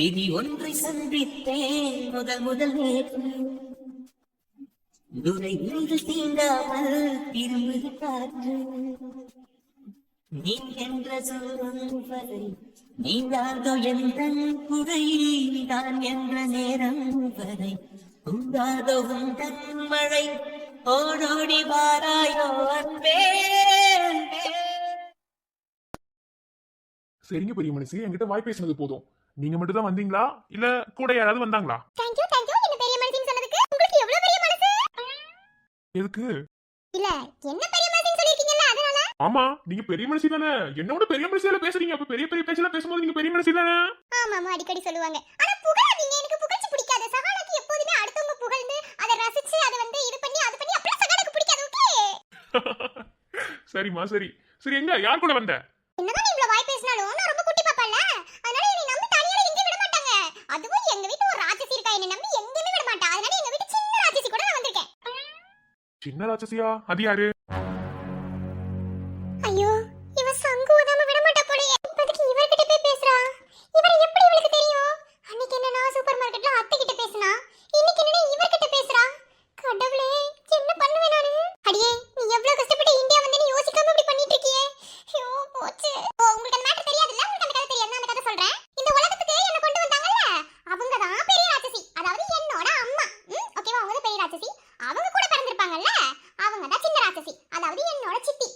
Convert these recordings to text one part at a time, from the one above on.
விதி ஒன்றை சந்தித்தேன் முதல் முதல் நேற்று துரை நீங்கள் தீண்டாமல் திரும்புது காற்று நீ என்ற சொல்லும் வரை நீங்காதோ எந்த குறை நான் என்ற நேரம் வரை உண்டாதோ உந்தன் மழை ஓடோடி வாராயோ அன்பே சரிங்க பெரிய மனுஷி, என்கிட்ட வாய் பேசினது போதும். நீங்க மட்டும் தான் வந்தீங்களா இல்ல கூட யாராவது வந்தாங்களா? தேங்க்யூ என்ன பெரிய மனுஷன் சொன்னதுக்கு. உங்களுக்கு எவ்வளவு பெரிய மனசு. எதுக்கு இல்ல என்ன பெரிய மனுஷன் சொல்லிருக்கீங்கல்ல அதனால. ஆமா, நீங்க பெரிய மனுஷி தானே, என்னோட பெரிய மனுஷியால பேசுறீங்க. அப்ப பெரிய பெரிய பேச்செல்லாம் பேசும்போது நீங்க பெரிய மனுஷி தானே. ஆமா அடிக்கடி சொல்லுவாங்க. ஆனா புகழாதீங்க, எனக்கு புகழ்ச்சி பிடிக்காது. சஹானாக்கு எப்போதுமே அடுத்தவங்க புகழ்ந்து அதை ரசிச்சு அதை வந்து இது பண்ணி அது பண்ணி அப்படியே சஹானாக்கு பிடிக்காது. ஓகே சரிம்மா சரி சரி. எங்க யார் கூட வந்த? என்னதான் நீ இவ்வளவு வாய் பேசினாலும் நான் ரொம்ப குட்டி பாப்பால, அதனால என்னை நம்பி தனியால எங்கேயும் விட மாட்டாங்க. அதுவும் எங்க வீட்டு ஒரு ராட்சசி இருக்கா, என்னை நம்பி எங்கேயுமே விட மாட்டா. அதனால எங்க வீட்டு சின்ன ராட்சசி கூட நான் வந்திருக்கேன். சின்ன ராட்சசியா? அது யாரு? ஐயோ இவ சங்கு உதாம விட மாட்டா போலயே. இப்போதைக்கு இவர்கிட்ட போய் பேசுறா. இவரை எப்படி இவளுக்கு தெரியும்? அன்னைக்கு என்ன நான் சூப்பர் மார்க்கெட்ல அத்தை கிட்ட பேசினா, இன்னைக்கு என்ன இவர்கிட்ட பேசுறா? கடவுளே என்ன பண்ணுவேன் நானு? அடியே நீ எவ்வளவு கஷ்டப்பட்டு இந்தியா வந்து நீ யோசிக்காம இப்படி பண்ணிட்டு இருக்கியே. ஐயோ போச்சு. ஓ உங்களுக்கு அந்த மேட்டர் தெரியாதுல்ல, உங்களுக்கு அந்த கதை தெரியாது. நான் அந்த கதை சொல்றேன். இந்த உலகத்துக்கு என்ன கொண்டு வந்தாங்கல்ல, அவங்க தான் பெரிய ராட்சசி. அதாவது என்னோட அம்மா. ஓகேவா? அவங்க தான் பெரிய ராட்சசி. அவங்க கூட பிறந்திருப்பாங்கல்ல, அவங்க தான் சின்ன ராட்சசி. அதாவது என்னோட சித்தி.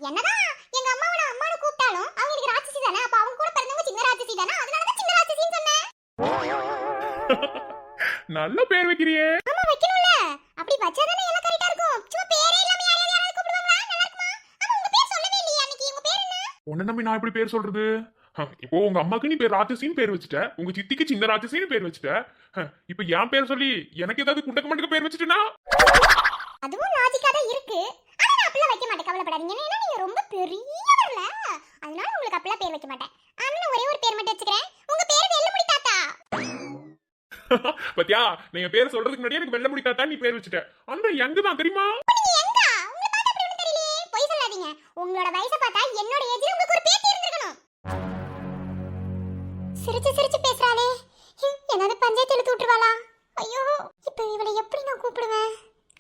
என்னதான் எங்க அம்மாவை அம்மானு கூப்பிட்டாலும் அவங்க எனக்கு ராட்சசி தானே. அப்ப அவங்க கூட பிறந்தவங்க சின்ன ராட்சசி தானே. அதனால தான் சின்ன ராட்சசின்னு சொன்னேன். நல்ல பேர் வைக்கிறியே. ஆமா வைக்கணும்ல, அப்படி வச்சாதானே எல்லாம் கரெக்ட்டா இருக்கும். சும்மா பேரே இல்லாம யாராவது கூப்பிடுவாங்களா? நல்லா இருக்குமா? ஆமா உங்க பேர் சொல்லவே இல்லையா அன்னைக்கு? உங்க பேர் என்ன? உன்ன நம்பி நான் எப்படி பேர் சொல்றது? இப்போ உங்க அம்மாக்கு நீ பேர் ராட்சசின்னு பேர் வச்சுட்ட, உங்க சித்திக்கு சின்ன ராட்சசின்னு பேர் வச்சுட்ட. இப்போ என் பேர் சொல்லி எனக்கு ஏதாவது குண்டக்க மண்டக்க பேர் வச்சுட்டுனா? அதுவும் லாஜிக்கா தான் இருக்கு. ஆனா நான் அப்பலாம் வைக்க மாட்டேன், கவலைப்படாதீங்க. ஏன்னா நீங்க ரொம்ப பெரியவர்ல, அதனால உங்களுக்கு அப்பலாம் பேர் வைக்க மாட்டேன். ஆனா நான் ஒரே ஒரு பேர் மட்டும் வச்சுக்கிறேன். உங்க பேர் வெள்ளமுடி தாத்தா. பத்தியா, நீங்க பேர் சொல்றதுக்கு முன்னாடி எனக்கு வெள்ள முடிக்காதா நீ பேர் வச்சுட்ட. அந்த எங்க தான் தெரியுமா? நீங்க எங்க? உங்களை பார்த்தா அப்படி ஒண்ணும் தெரியலையே. பொய் சொல்லாதீங்க. உங்களோட வயசை பார்த்தா என்னோட ஏஜ்ல உங்களுக்கு ஒரு பேத்தி இருந்திருக்கணும். சிரிச்சு சிரிச்சு பேசுறாளே, என்னது பஞ்சாயத்து இழுத்து விட்டுருவாளா? ஐயோ இப்போ இவளை எப்படி நான் கூப்பிடுவேன்?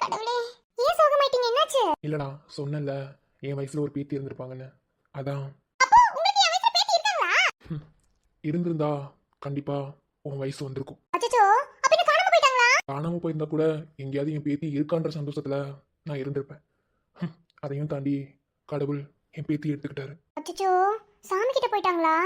கடவுளே ஏன் சோகமாயிட்டீங்க? என்னாச்சு? இல்லடா, சொன்னல என் வயசுல ஒரு பேத்தி இருந்திருப்பாங்கன்னு. அதான். அப்போ உங்களுக்கு என் வயசுல பேத்தி இருக்காங்களா? இருந்திருந்தா கண்டிப்பா உன் வயசு வந்திருக்கும். அச்சச்சோ, அப்ப என்ன காணாம போயிட்டாங்களா? காணாம போயிருந்தா கூட எங்கேயாவது என் பேத்தி இருக்கான்ற சந்தோஷத்துல நான் இருந்திருப்பேன். அதையும் தாண்டி கடவுள் என் பேத்தி எடுத்துக்கிட்டாரு. அச்சச்சோ, சாமி கிட்ட போயிட்டாங்களா?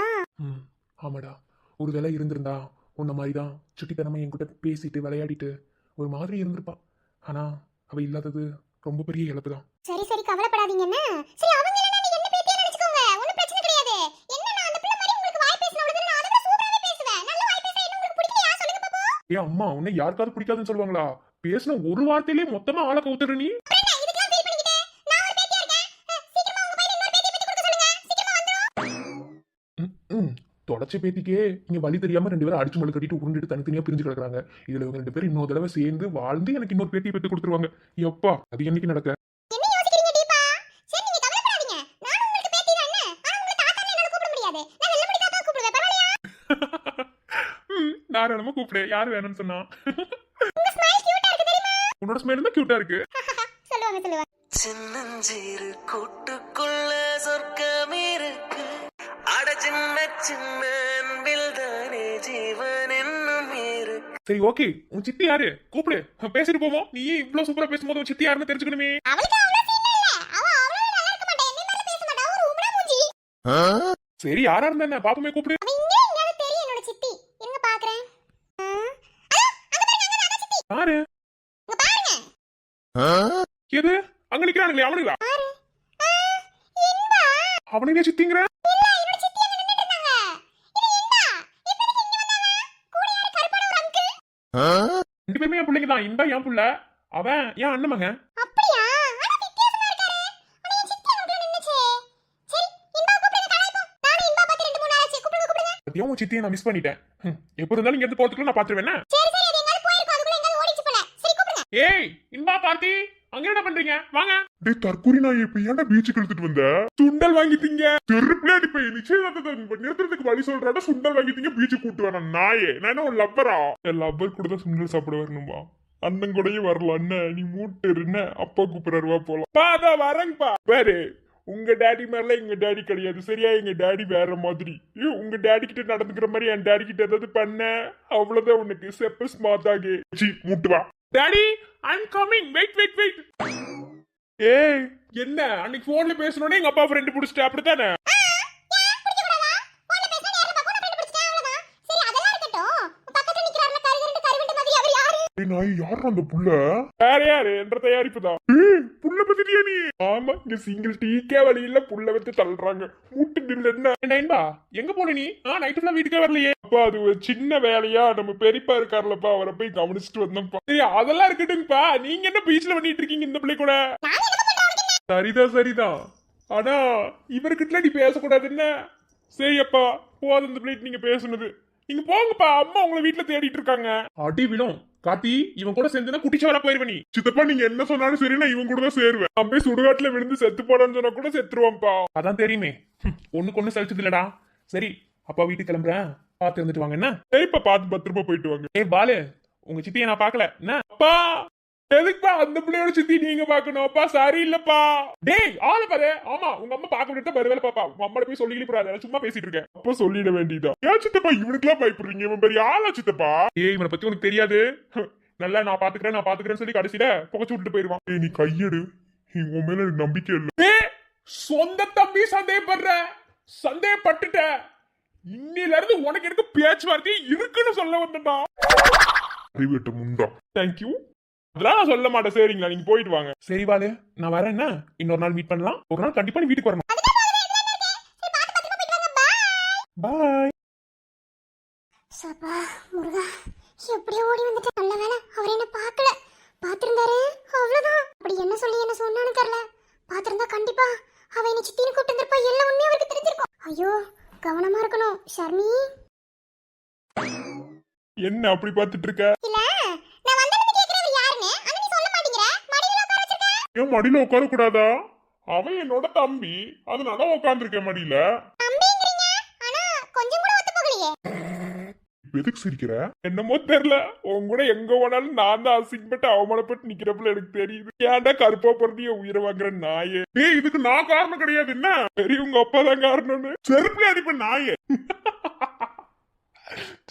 ஆமாடா, ஒருவேளை இருந்திருந்தா உன்ன மாதிரி தான் சுட்டித்தனமா என்கிட்ட பேசிட்டு விளையாடிட்டு ஒரு மாதிரி இருந்திருப்பா. ஆனா அவ இல்லாதது ரொம்ப பெரிய இழப்பு தான். சரி சரி கவலைப்படாதீங்க. என்ன சரி, அவங்க இல்லனா நீங்க என்ன பேத்தியா நினைச்சுக்கோங்க. ஒண்ணும் பிரச்சனை கிடையாது. என்ன நான் அந்த பிள்ளை மாதிரி உங்களுக்கு வாய் பேசின உடனே நான் அதெல்லாம் சூப்பராவே பேசுவேன். நல்ல வாய் பேச என்ன உங்களுக்கு பிடிக்கலையா? சொல்லுங்க பாப்போம். ஏன் அம்மா உன்னை யாருக்காவது பிடிக்காதுன்னு சொல்லுவாங்களா? பேசின ஒரு வார்த்தையிலே மொத்தமா ஆளை கவுத்துற நீ. இதுக்கெல்லாம் ஃபீல் பண்ணிக்கிட்டு நான் ஒரு பேத்தியா இருக்கேன். சீக்கிரமா உங்க பையன் இன்னொரு பேத்தியை பெத்து கொடுக்க சொல்லுங்க. சீக்கிரமா வந்துரும். தொடச்ச பேத்திக்கே இங்க வழி தெரியாம ரெண்டு பேரும் அடிச்சு மழு கட்டிட்டு உருண்டுட்டு தனித்தனியா பிரிஞ்சு கிடக்குறாங்க. இதுல இவங்க ரெண்டு பேரும் இன்னொரு தடவை சேர்ந்து வாழ்ந்து எனக்கு இன்னொரு பேத்தியை பெத்து கொடுத்துருவாங்க. எப்பா அது என்னைக்கு நடக்க? என்ன யோசிக்கிறீங்க டீப்பா? சரி நீங்க கவலைப்படாதீங்க. நான் உங்களுக்கு பேத்தி தான். என்ன ஆனா உங்களை தாத்தான்னு என்னால கூப்பிட முடியாது. நான் வெள்ளமடி தாத்தா கூப்பிடுவேன். பரவாயில்லையா? தாராளமா கூப்பிடு, யாரு வேணும்னு சொன்னா? உங்க ஸ்மைல் கியூட்டா இருக்கு தெரியுமா? உன்னோட ஸ்மைல் தான் கியூட்டா இருக்கு. சொல்லுவாங்க. சின்னஞ்சிறு கூட்டுக்குள்ள சொர்க்கம் இருக்கு. அட சின்ன சின்ன அன்பில் தானே ஜீவன் என்னும் இருக்கு. சரி ஓகே, உன் சித்தி யாரு? கூப்பிடு, பேசிட்டு போவோம். நீ இவ்வளவு சூப்பரா பேசும்போது உன் சித்தி யாருன்னு தெரிஞ்சுக்கணுமே. அவளுக்கு அவ்வளவு சீன் இல்ல. அவ அவ்வளவு நல்லா இருக்க மாட்டா. என்ன மாதிரி பேச மாட்டா. ஒரு உம்ரா மூஞ்சி. சரி யாரா இருந்தா என்ன, பாப்பமே கூப்பிடு. அவ இங்க தெரியும் என்னோட சித்தி. இருங்க பாக்குறேன். அங்க பாருங்க, அங்க தான் சித்தி. யாரு? இங்க பாருங்க. எது அங்க நிக்கிறானுங்களே அவனுங்களா? பாரு. இன்பா. அவனுங்களே சித்திங்கிற? இல்ல என்னோட சித்தி அங்க நின்னுட்டு இருந்தாங்க. இது இன்பா. இப்போதைக்கு இங்க வந்தாங்க. கூட யாரு கருப்பான ஒரு அங்கிள். ரெண்டு பேருமே என் பிள்ளைங்க தான். இந்தா என் புள்ள, அவன் என் அண்ணன் மகன். அப்படியா? ஆனா வித்தியாசமா இருக்காரு. ஆனா என் சித்தி அங்க நின்னுச்சே. சரி இன்பா கூப்பிடுங்க கலாய்ப்போம். நானும் இன்பா பார்த்து 2 3 நாள் ஆச்சு. கூப்பிடுங்க. பத்தியா உன் சித்தியை நான் மிஸ் பண்ணிட்டேன். எப்போ இருந்தாலும் இங்க இருந்து போறதுக்குள்ள நான் பாத்துருவேன். சரி அது எங்கால போயிருக்கும். அதுக்குள்ள எங்கால ஓடிச்சு போல. சரி கூப்பிடுங்க. ஏய் இன்பா கார்த்தி, அங்க என்ன பண்றீங்க வாங்க. டேய் தற்கூரி நான் இப்ப ஏன்டா பீச்சுக்கு எடுத்துட்டு வந்த? சுண்டல் வாங்கிட்டீங்க. தெருப்புல இப்ப நிச்சயதார்த்தத்தை நிறுத்துறதுக்கு வழி சொல்றாடா சுண்டல் வாங்கிட்டீங்க பீச்சுக்கு கூட்டு வரேன் நாயே. நான் என்ன ஒரு லவ்வரா? என் லவ்வர் கூட தான் சுண்டல் சாப்பிட வரணுமா? அண்ணன் கூடயே வரலாம் அண்ணன். நீ மூட்டு என்ன அப்பா கூப்பிடுறவா போலாம். பாதா வரேங்கப்பா. பாரு உங்க டேடி மாதிரிலாம் எங்க டேடி கிடையாது சரியா? எங்க டேடி வேற மாதிரி. உங்க டேடி கிட்ட நடந்துக்கிற மாதிரி என் டேடி கிட்ட ஏதாவது பண்ண அவ்வளவுதான் உனக்கு செப்ப ஸ்மார்ட் ஆகி. மூட்டு வா. Daddy I am coming. Wait wait wait. ஏய் என்ன அன்னைக்கு போன்ல பேசணும்னே எங்க அப்பா ஃப்ரெண்ட் புடிச்சிட்ட அப்படித்தானே? நாய் யாரு அந்த புள்ள? வேற யாரு என்ற தயாரிப்பு தான். புள்ள பத்திட்டியா நீ? ஆமா இங்க சிங்கிள் டீக்கே வழியில புள்ள வச்சு தள்ளுறாங்க. மூட்டு நில்லு. என்ன எங்க போன நீ? நைட்டு ஃபுல்லா வீட்டுக்கே வரலையே. அப்பா அது ஒரு சின்ன வேலையா நம்ம பெரியப்பா இருக்காருலப்பா அவரை போய் கவனிச்சுட்டு வந்தோம்ப்பா. அதெல்லாம் இருக்கட்டுங்கப்பா. நீங்க என்ன பீச்ல பண்ணிட்டு இருக்கீங்க இந்த பிள்ளை கூட? சரிதான் சரிதான். ஆனா இவர்கிட்ட நீ பேசக்கூடாது என்ன? சரியப்பா போதும் இந்த பிள்ளைட்டு நீங்க பேசுனது. நீங்க போங்கப்பா. அம்மா உங்களை வீட்டுல தேடிட்டு இருக்காங்க. அடி விடும் காத்தி. இவன் கூட சேர்ந்துனா குட்டிச்சு வர போயிருவ நீ. சித்தப்பா நீங்க என்ன சொன்னாலும் சரி நான் இவன் கூட தான் சேருவேன். நான் போய் சுடுகாட்டுல விழுந்து செத்து போடான்னு சொன்னா கூட செத்துருவான்ப்பா. அதான் தெரியுமே. ஒண்ணுக்கு ஒண்ணு சலிச்சது இல்லடா. சரி அப்பா வீட்டுக்கு கிளம்புறேன். பார்த்து இருந்துட்டு வாங்க என்ன? சரிப்பா பார்த்து பத்திரமா போயிட்டு வாங்க. ஏய் பாலு உங்க சித்தியை நான் பாக்கல என்ன? அப்பா எதுக்குப்பா அந்த பிள்ளையோட சித்தி நீங்க பாக்கணும்? அப்பா சரியில்லப்பா. டேய் ஆளு பாரு. ஆமா உங்க அம்மா பாக்க விட்டு வருவேல பாப்பா. உங்க அம்மா போய் சொல்லி போறாரு. சும்மா பேசிட்டு இருக்கேன். அப்ப சொல்லிட வேண்டியதான். ஏன் சித்தப்பா இவனுக்குலாம் பயப்படுறீங்க? இவன் பெரிய ஆளா சித்தப்பா? ஏய் இவனை பத்தி உனக்கு தெரியாது. நல்லா நான் பாத்துக்கிறேன்னு சொல்லி கடைசியில புகைச்சு விட்டுட்டு போயிருவான். ஏய் நீ கையெடு. உன் மேல எனக்கு நம்பிக்கை இல்ல. சொந்த தம்பி சந்தேகப்பட்டுட்ட. இன்னில இருந்து உனக்கு எனக்கு பேச்சுவார்த்தை இருக்குன்னு சொல்ல வந்தா. அறிவிட்ட முண்டா. தேங்க்யூ. அதெல்லாம் நான் சொல்ல மாட்டேன். சரிங்களா நீங்க போயிட்டு வாங்க. சரி பாலு நான் வரேன் என்ன? இன்னொரு நாள் மீட் பண்ணலாம். ஒரு நாள் கண்டிப்பா நீ வீட்டுக்கு வரணும். பாய். சப்பா முருகா எப்படியோ ஓடி வந்துட்டு நல்ல வேலை அவர் என்ன பார்க்கல. பார்த்திருந்தாரு அவ்வளவுதான். அப்படி என்ன சொல்லி என்ன சொன்னான்னு தெரியல. பார்த்திருந்தா கண்டிப்பா அவ என்ன சித்தின்னு கூப்பிட்டு வந்திருப்பா. எல்லாம் உண்மையா அவருக்கு தெரிஞ்சிருக்கும். ஐயோ கவனமா இருக்கணும் ஷர்மி. என்ன அப்படி பார்த்துட்டு இருக்க? இல்ல நான் வந்ததுக்கு கேக்குறவர் யாருன்னு அண்ணா நீ சொல்ல மாட்டீங்கற? மடியில உட்கார வச்சிருக்க. ஏன் மடியில உட்கார கூடாதா? அவன் என்னோட தம்பி. அதனால உட்கார்ந்துருக்கேன் மடியில. தம்பிங்கறீங்க ஆனா கொஞ்சம் கூட ஒத்து போகலையே. எதுக்கு சிரிக்கிற? என்னமோ தெரியல. உன் கூட எங்க போனாலும் நான் தான் அசிங்கப்பட்டு அவமானப்பட்டு நிக்கிறப்பல எனக்கு தெரியுது. ஏன்டா கருப்பா பிறந்து என் உயிரை வாங்குற நாயே? ஏய் இதுக்கு நான் காரணம் கிடையாது. என்ன சரி உங்க அப்பா தான் காரணம்னு. செருப்புல அடிப்ப நாயே.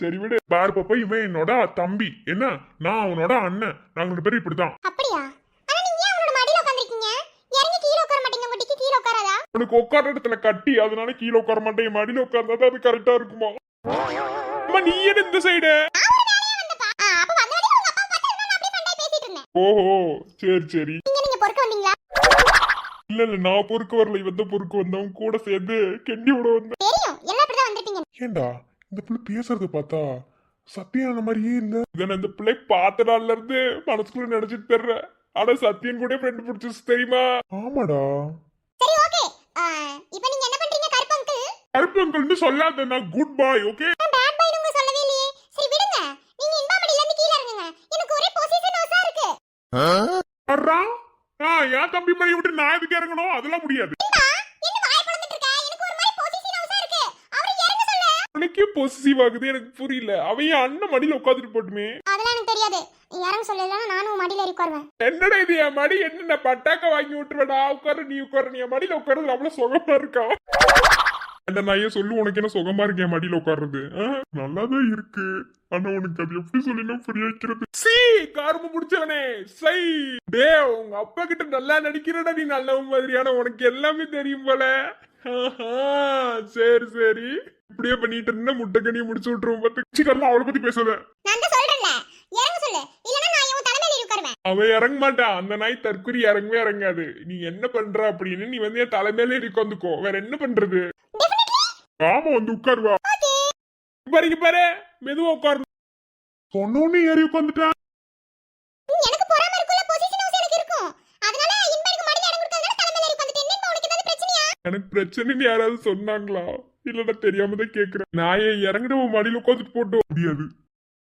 சரி விடு. பாரு பாப்பா இவன் என்னோட தம்பி. என்ன நான் அவனோட அண்ணன். நாங்க ரெண்டு பேரும் இப்படிதான். அப்படியா? ஆனா நீங்க ஏன் அவனோட மடியில உட்கார்ந்திருக்கீங்க? இறங்கி கீழ உட்கார மாட்டீங்க? முட்டிக்கு கீழ உட்காராதா? உனக்கு உட்கார்ற இடத்துல கட்டி அதனால கீழே உட்கார மாட்டேன். மடியில உட்கார்ந்தா அது கரெக்டா இருக்குமா? அம்மா நீ என்ன இந்த சைடு? அப்ப வந்தவனே உங்க அப்பா பார்த்து நான் அப்படியே சண்டை பேசிட்டு இருந்தேன். ஓஹோ சரி சரி. நீங்க பொறுக்க வந்தீங்களா? இல்ல நான் பொறுக்க வரல. இவன் தான் பொறுக்க வந்தவன் கூட சேர்ந்து கெண்டி விட வந்தேன். தெரியும் எல்லாம் இப்படி தான் வந்திருப்பீங்க. ஏண்டா இந்த பிள்ளை பேசுறத பார்த்தா சத்தியான மாதிரியே இல்ல. இதை இந்த பிள்ளை பார்த்த நாள்ல இருந்து மனசுக்குள்ள நினைச்சிட்டு தர்றேன். ஆனா சத்தியன் கூட ஃப்ரெண்ட் பிடிச்சிச்சு தெரியுமா? ஆமாடா. சரி ஓகே. இப்போ நீங்க என்ன பண்றீங்க கருப்பு அங்கிள்? கருப்பு அங்கிள்னு சொல்லாத. நான் குட் பாய். ஓகே பேட் பாய் உங்க சொல்லவே இல்லையே. சரி விடுங்க. நீங்க இன்பா மடியில இருந்து கீழ இறங்குங்க. எனக்கு ஒரே பொசிஷன் ஹவுஸா இருக்கு. அறா என் தம்பி மணி விட்டு நான் எதுக்கு இறங்கணும்? அதெல்லாம் முடியாது. என்ன வாய் பொளந்துட்டு இருக்க? எனக்கு ஒரு மாதிரி பொசிஷன் ஹவுஸா இருக்கு. அவரை இறங்க சொல்ல. உனக்கே பொசிசிவ் ஆகுது. எனக்கு புரியல. அவன் அண்ணன் மடியில உட்காந்துட்டு போட்டுமே. அதெல்லாம் எனக்கு தெரியாது. நீ இறங்க சொல்லலனா நானும் மடியில ஏறி உட்காருவேன். என்னடா இது என் மடி? என்ன பட்டாக்க வாங்கி விட்டுறடா. உட்காரு நீ உட்காரு. நீ என் மடியில உட்காருது அவ்வளவு சுகமா இருக்கா? அந்த நான் ஏன் சொல்லு உனக்கு என்ன சுகமா இருக்கேன் மடியில உட்கார்றது? நல்லாதான் இருக்கு. ஆனா உனக்கு அது எப்படி சொல்லி புரிய வைக்கிறது? சி கார்ம முடிச்சவனே சை. டே உங்க அப்பா கிட்ட நல்லா நடிக்கிறடா நீ. நல்லவன் மாதிரியான உனக்கு எல்லாமே தெரியும் போல. சரி சரி இப்படியே பண்ணிட்டு இருந்தா முட்டைக்கனியை முடிச்சு விட்டுருவோம். பத்து அவளை பத்தி பேசாத. நான் தான் சொல்றேன்ல இறங்க சொல்லு. இல்லனா நான் இவன் தலைமையில ஏறி உட்காருவேன். அவன் இறங்க மாட்டான். அந்த நாய் தற்குறி இறங்கவே இறங்காது. நீ என்ன பண்ற அப்படின்னு நீ வந்து என் தலைமையில ஏறி உட்காந்துக்கோ. வேற என்ன பண்றது? ஆமா வந்து உட்காருவா. பாரு மெதுவா உட்காரு. சொன்னோன்னு ஏறி உட்காந்துட்டேன். எனக்கு பொறாம இருக்குல. பொசிஷன் ஹவுஸ் எனக்கு இருக்கும். அதனால இன்பனுக்கு மடியில இடம் கொடுத்ததால தலைமையில ஏறி உட்கார்ந்துட்டேன். என்ன உனக்கு ஏதாவது பிரச்சனையா? எனக்கு பிரச்சனைன்னு யாராவது சொன்னாங்களா? இல்லடா தெரியாம தான் கேக்குறேன். நான் இறங்கிட்டு மடியில உட்காந்துட்டு போட்டோம் முடியாது.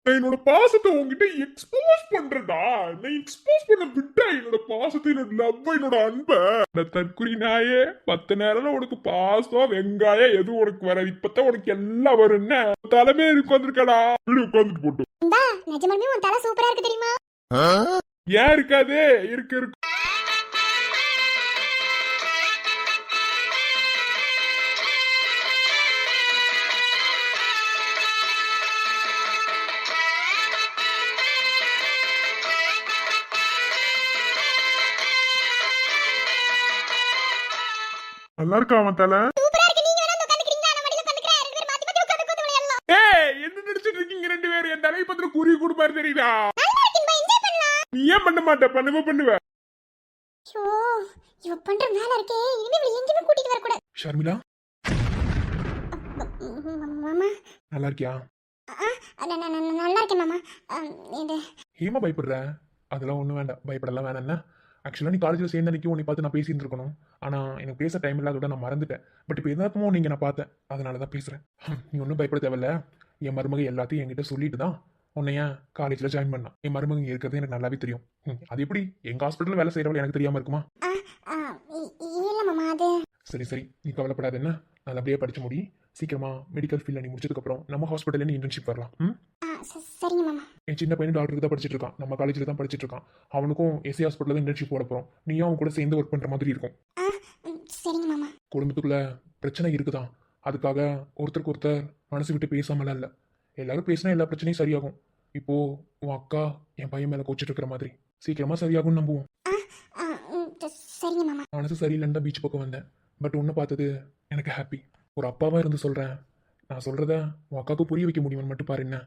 நான் என்னோட பாசத்தை உங்ககிட்ட எக்ஸ்போஸ் பண்றேன்டா. நான் எக்ஸ்போஸ் பண்ண விட்டா என்னோட பாசத்தை, என்னோட லவ், என்னோட அன்பை. இந்த தற்குறி நாயே, 10 நேரம் உனக்கு பாசம் வெங்காயம் எதுவும் உனக்கு வராது. இப்பதான் உனக்கு எல்லாம் வரும்னு தலைமையில உட்காந்துருக்கடா. உட்காந்துட்டு போட்டு இந்தா நிஜமாலுமே உன் தலை சூப்பரா இருக்கு தெரியுமா? ஏன் இருக்காது? இருக்கு. நல்லா இருக்கா அவன் தலை? சூப்பரா இருக்கு. நீங்க வேணா உட்கார்ந்துக்கிறீங்களா? நான் மடியில உட்கார்ந்துக்கிறேன். ரெண்டு பேரும் மாத்தி மாத்தி உட்கார்ந்து விளையாடலாம். ஏய், என்ன நினைச்சிட்டு இருக்கீங்க ரெண்டு பேரும்? என் தலையை பத்திர குறி கொடுப்பாரு தெரியுதா? நல்லா இருக்கு. என்ஜாய் பண்ணலாம். நீ ஏன் பண்ண மாட்ட? பண்ணுவ. ஐயோ, இவ பண்ற வேலை இருக்கே. இனிமே இவளை எங்கேயுமே கூட்டிட்டு வர கூடாது. ஷர்மிளா, மாமா, நல்லா இருக்கியா? நல்லா இருக்கேன் மாமா. இது ஏமா பயப்படுற? அதெல்லாம் ஒன்றும் வேண்டாம், பயப்படலாம் வேணாம். என்ன ஆக்சுவலாக நீ காலேஜில் சேர்ந்த அன்னைக்கு உன்னை பார்த்து நான் பேசிட்டு இருக்கணும். ஆனால் எனக்கு பேச டைம் இல்லாதோட நான் மறந்துட்டேன். பட் இப்போ எதார்த்தமும் நீங்கள் நான் பார்த்தேன், அதனால தான் பேசுகிறேன். நீ ஒன்றும் பயப்பட தேவையில்ல. என் மருமக எல்லாத்தையும் என்கிட்ட சொல்லிட்டு தான் உன்னை ஏன் காலேஜில் ஜாயின் பண்ணான். என் மருமக இங்கே இருக்கிறது எனக்கு நல்லாவே தெரியும். அது எப்படி எங்கள் ஹாஸ்பிட்டலில் வேலை செய்கிறவள் எனக்கு தெரியாமல் இருக்குமா? இல்ல மாமா, அது சரி, நீ கவலைப்படாத. என்ன நல்லபடியாக படிச்சு முடி. சீக்கிரமா மெடிக்கல் ஃபீல்டில் நீ முடிச்சதுக்கப்புறம் நம்ம ஹாஸ்பிட்டலில் நீ இன்டர்ன்ஷிப் வரலாம். சரிங்க மாமா. என் சின்ன பையன் டாக்டருக்கு தான் படிச்சுட்டு இருக்கான். நம்ம காலேஜில் தான் படிச்சுட்டு இருக்கான். அவனுக்கும் எஸ்ஏ ஹாஸ்பிட்டலில் தான் இன்டர்ன்ஷிப் போட போகிறோம். நீயும் அவன் கூட சேர்ந்து ஒர்க் பண்ணுற மாதிரி இருக்கும். சரிங்க மாமா. குடும்பத்துக்குள்ள பிரச்சனை இருக்குதான். அதுக்காக ஒருத்தருக்கு ஒருத்தர் மனசு விட்டு பேசாமலாம் இல்லை. எல்லாரும் பேசினா எல்லா பிரச்சனையும் சரியாகும். இப்போ உன் அக்கா என் பையன் மேலே கோச்சிட்டு இருக்கிற மாதிரி சீக்கிரமா சரியாகும்னு நம்புவோம். சரிங்க மாமா. மனசு சரியில்லைன்னு தான் பீச் பக்கம் வந்தேன். பட் ஒன்று பார்த்தது எனக்கு ஹாப்பி. ஒரு அப்பாவாக இருந்து சொல்கிறேன். நான் சொல்கிறத உன் அக்காவுக்கு புரிய வைக்க முடியுமான்னு மட்டும் பாரு. என்ன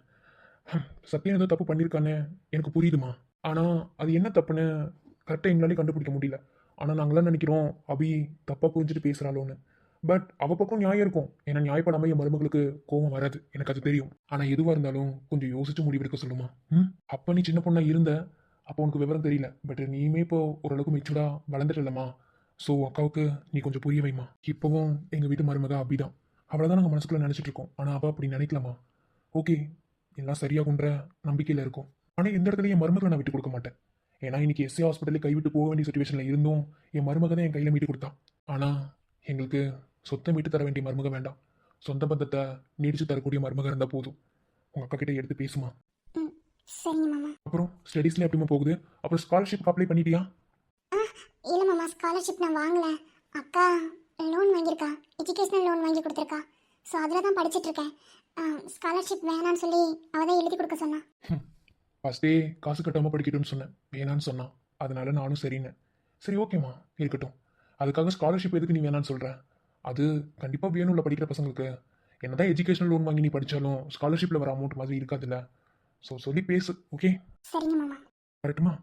சத்தியம் ஏதோ தப்பு பண்ணியிருக்கானே எனக்கு புரியுதுமா. ஆனால் அது என்ன தப்புன்னு கரெக்டாக எங்களாலே கண்டுபிடிக்க முடியல. ஆனால் நாங்களாம் நினைக்கிறோம் அபி தப்பாக புரிஞ்சுட்டு பேசுகிறாளோன்னு. பட் அவள் பக்கம் நியாயம் இருக்கும். ஏன்னா நியாயப்படாமல் என் மருமகளுக்கு கோவம் வராது, எனக்கு அது தெரியும். ஆனால் எதுவாக இருந்தாலும் கொஞ்சம் யோசிச்சு முடிவெடுக்க சொல்லுமா. அப்போ நீ சின்ன பொண்ணாக இருந்த, அப்போ உனக்கு விவரம் தெரியல. பட் நீயுமே இப்போ ஓரளவுக்கு மெச்சூர்டாக வளர்ந்துட்டலம்மா. ஸோ அக்காவுக்கு நீ கொஞ்சம் புரிய வைமா. இப்போவும் எங்கள் வீட்டு மருமக அபிதான். அவளை தான் நாங்கள் மனசுக்குள்ளே நினச்சிட்டு இருக்கோம். ஆனால் அவள் அப்படி நினைக்கலாமா? ஓகே, எல்லாம் சரியாகுன்ற நம்பிக்கையில் இருக்கும். ஆனால் எந்த இடத்துலையும் என் மருமகளை நான் விட்டு கொடுக்க மாட்டேன். ஏன்னா இன்னைக்கு எஸ்ஏ ஹாஸ்பிட்டலில் கைவிட்டு போக வேண்டிய சுச்சுவேஷனில் இருந்தும் என் மருமக தான் என் கையில் மீட்டு கொடுத்தான். ஆனால் எங்களுக்கு சொத்தை மீட்டு தர வேண்டிய மருமக வேண்டாம். சொந்த பந்தத்தை நீடிச்சு தரக்கூடிய மருமக இருந்தால் போதும். உங்கள் அக்கா கிட்ட எடுத்து பேசுமா. சரிங்க மாமா. அப்புறம் ஸ்டடீஸ்ல எப்படிமா போகுது? அப்புறம் ஸ்காலர்ஷிப் அப்ளை பண்ணிட்டியா? இல்ல மாமா, ஸ்காலர்ஷிப் நான் வாங்கல. அக்கா லோன் வாங்கியிருக்கா, எஜுகேஷனல் லோன் வாங்கி கொடுத்துருக்கா. ஸோ அதில் தான் படிச்சுட்டு இருக்கேன். ஸ்காலர்ஷிப் வேணான்னு சொல்லி அவள் தான் எழுதி கொடுக்க சொன்னா. ஃபஸ்ட்டே காசு கட்டாமல் படிக்கட்டும்னு சொன்னேன், வேணான்னு சொன்னான். அதனால நானும் சரின்னு. சரி ஓகேம்மா, இருக்கட்டும். அதுக்காக ஸ்காலர்ஷிப் எதுக்கு நீ வேணான்னு சொல்கிற? அது கண்டிப்பாக வேணும்ல படிக்கிற பசங்களுக்கு. என்னதான் எஜுகேஷனல் லோன் வாங்கி நீ படித்தாலும் ஸ்காலர்ஷிப்பில் வர அமௌண்ட் மாதிரி இருக்காதுல்ல. ஸோ சொல்லி பேசு, ஓகே? சரிங்க மாமா. கரெக்டுமா?